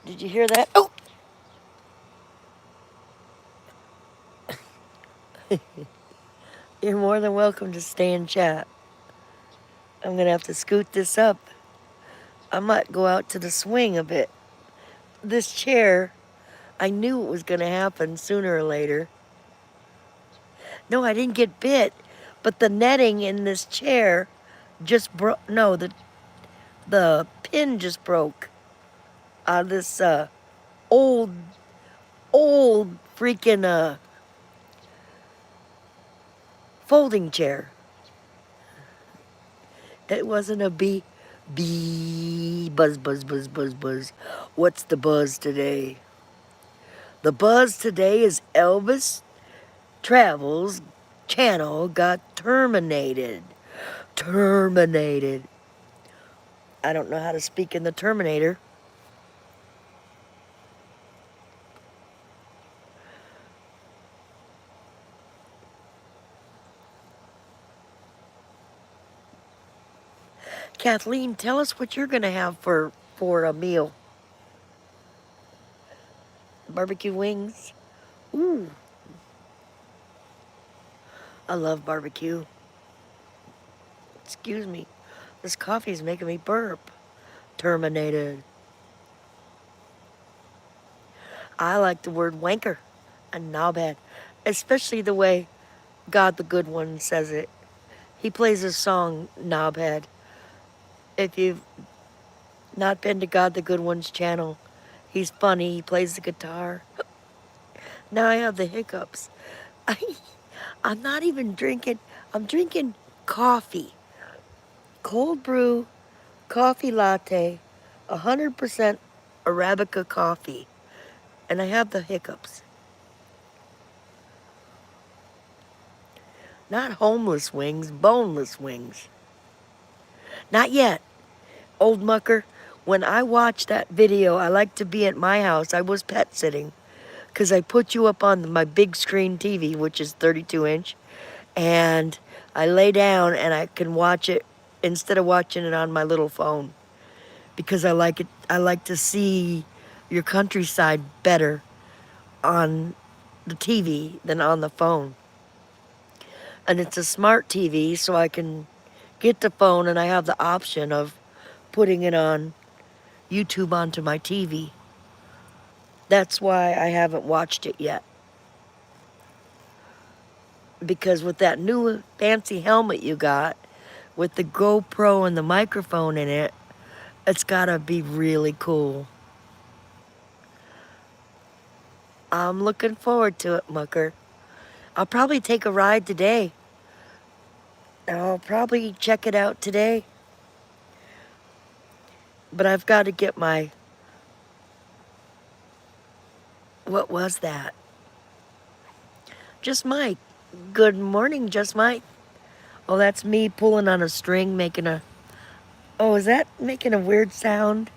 Did you hear that? Oh! You're more than welcome to stay and chat. I'm going to have to scoot this up. I might go out to the swing a bit. This chair, I knew it was going to happen sooner or later. No, I didn't get bit, but the netting in this chair just broke. No, the pin just broke out of this old, old freaking folding chair. It wasn't a bee, buzz, buzz, buzz, buzz, buzz. What's the buzz today? The buzz today is Elvis Travels channel got terminated. Terminated. I don't know how to speak in the Terminator. Kathleen, tell us what you're going to have for a meal. Barbecue wings? Ooh. I love barbecue. Excuse me. This coffee is making me burp. Terminated. I like the word wanker and knobhead, especially the way God the Good One says it. He plays a song, Knobhead. If you've not been to God the Good One's channel, he's funny. He plays the guitar. Now I have the hiccups. I'm not even drinking. I'm drinking coffee. Cold brew, coffee latte, 100% Arabica coffee. And I have the hiccups. Not homeless wings, boneless wings. Not yet. Old mucker, when I watch that video, I like to be at my house. I was pet sitting because I put you up on my big screen TV, which is 32 inch, and I lay down and I can watch it instead of watching it on my little phone because I like it. I like to see your countryside better on the TV than on the phone. And it's a smart TV, so I can get the phone and I have the option of putting it on YouTube onto my TV. That's why I haven't watched it yet. Because with that new fancy helmet you got, with the GoPro and the microphone in it, it's gotta be really cool. I'm looking forward to it, Mucker. I'll probably take a ride today. I'll probably check it out today. But I've got to get my... What was that? Just Mike. Good morning, Just Mike. Oh, that's me pulling on a string, making a... Oh, is that making a weird sound?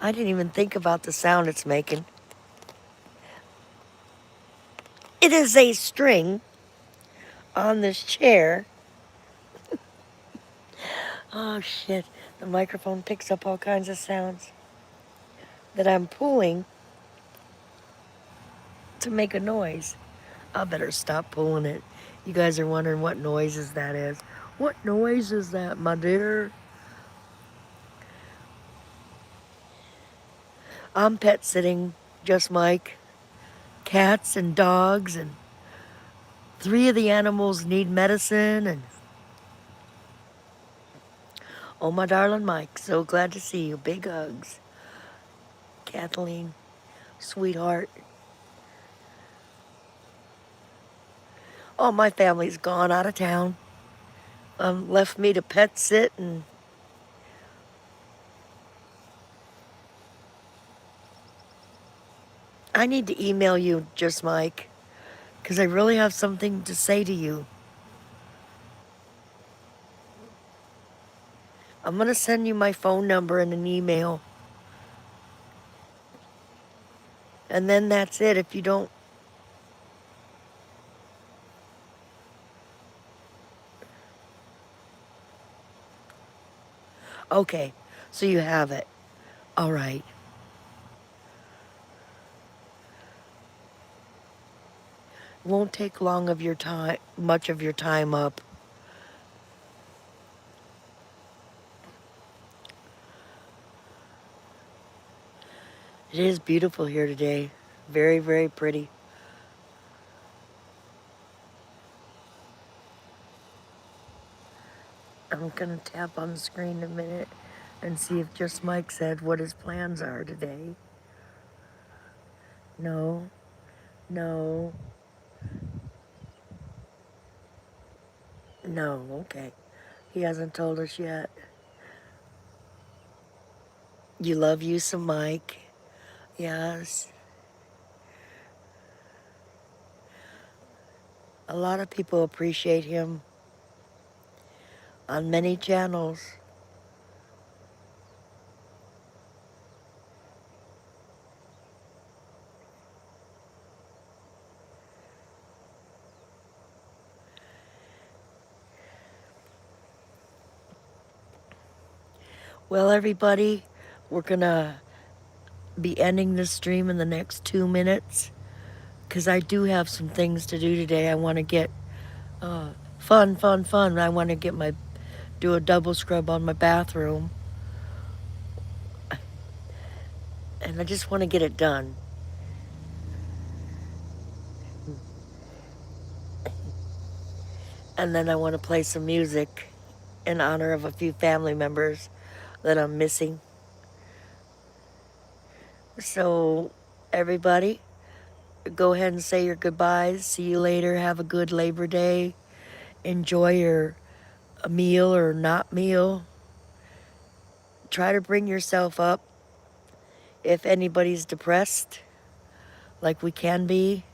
I didn't even think about the sound it's making. It is a string on this chair. Oh, shit. The microphone picks up all kinds of sounds that I'm pulling to make a noise. I better stop pulling it. You guys are wondering what noises that is. What noise is that, my dear? I'm pet sitting, Just Mike. Cats and dogs, and 3 of the animals need medicine, and... Oh, my darling Mike, so glad to see you. Big hugs. Kathleen, sweetheart. Oh, my family's gone out of town. Left me to pet sit, and I need to email you, Just Mike, because I really have something to say to you. I'm going to send you my phone number in an email. And then that's it. If you don't... Okay, so you have it. All right. Won't take long of your time, much of your time up. It is beautiful here today. Very, very pretty. I'm gonna tap on the screen in a minute and see if Just Mike said what his plans are today. No, no, no, okay. He hasn't told us yet. You love you some Mike. Yes. A lot of people appreciate him on many channels. Well, everybody, we're gonna be ending this stream in the next 2 minutes because I do have some things to do today. I want to get fun. I want to do a double scrub on my bathroom, and I just want to get it done. And then I want to play some music in honor of a few family members that I'm missing. So, everybody, go ahead and say your goodbyes. See you later. Have a good Labor Day. Enjoy your meal or not meal. Try to bring yourself up if anybody's depressed, like we can be.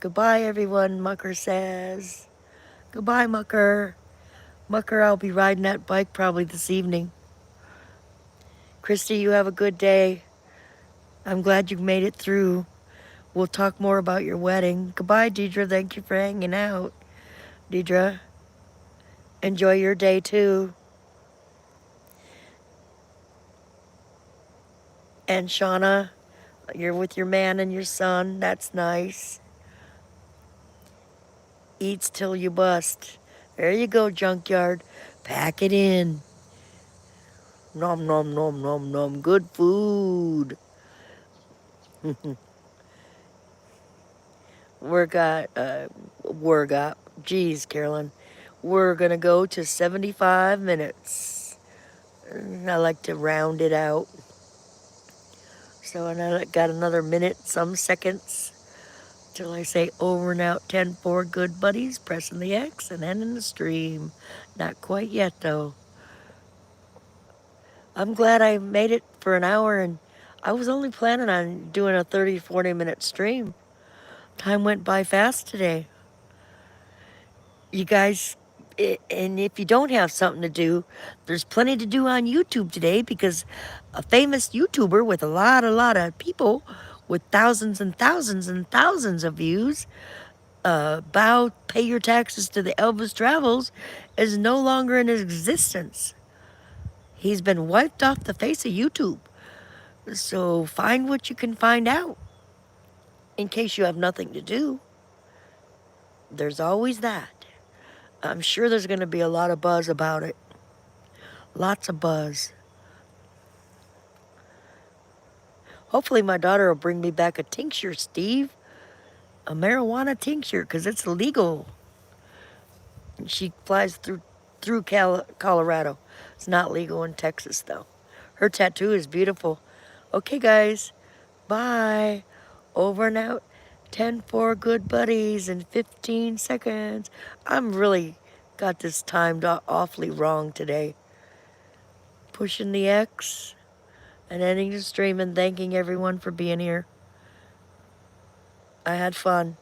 Goodbye, everyone, Mucker says. Goodbye, Mucker. Mucker, I'll be riding that bike probably this evening. Christy, you have a good day. I'm glad you made it through. We'll talk more about your wedding. Goodbye, Deidre. Thank you for hanging out. Deidre, enjoy your day too. And Shauna, you're with your man and your son. That's nice. Eats till you bust. There you go, junkyard. Pack it in. Nom nom nom nom nom. Good food. Geez, Carolyn. We're gonna go to 75 minutes. I like to round it out. So I got another minute, some seconds, till I say over and out. 10-4, good buddies, pressing the X and ending the stream. Not quite yet, though. I'm glad I made it for an hour, and I was only planning on doing a 30, 40-minute stream. Time went by fast today. You guys, and if you don't have something to do, there's plenty to do on YouTube today because a famous YouTuber with a lot of people with thousands and thousands and thousands of views, pay your taxes to the Elvis Travels, is no longer in existence. He's been wiped off the face of YouTube. So find what you can find out in case you have nothing to do. There's always that. I'm sure there's going to be a lot of buzz about it. Lots of buzz. Hopefully my daughter will bring me back a tincture, Steve. A marijuana tincture, because it's legal. And she flies through Colorado. It's not legal in Texas, though. Her tattoo is beautiful. Okay, guys. Bye. Over and out. 10-4 good buddies in 15 seconds. I'm really got this timed awfully wrong today. Pushing the X and ending the stream and thanking everyone for being here. I had fun.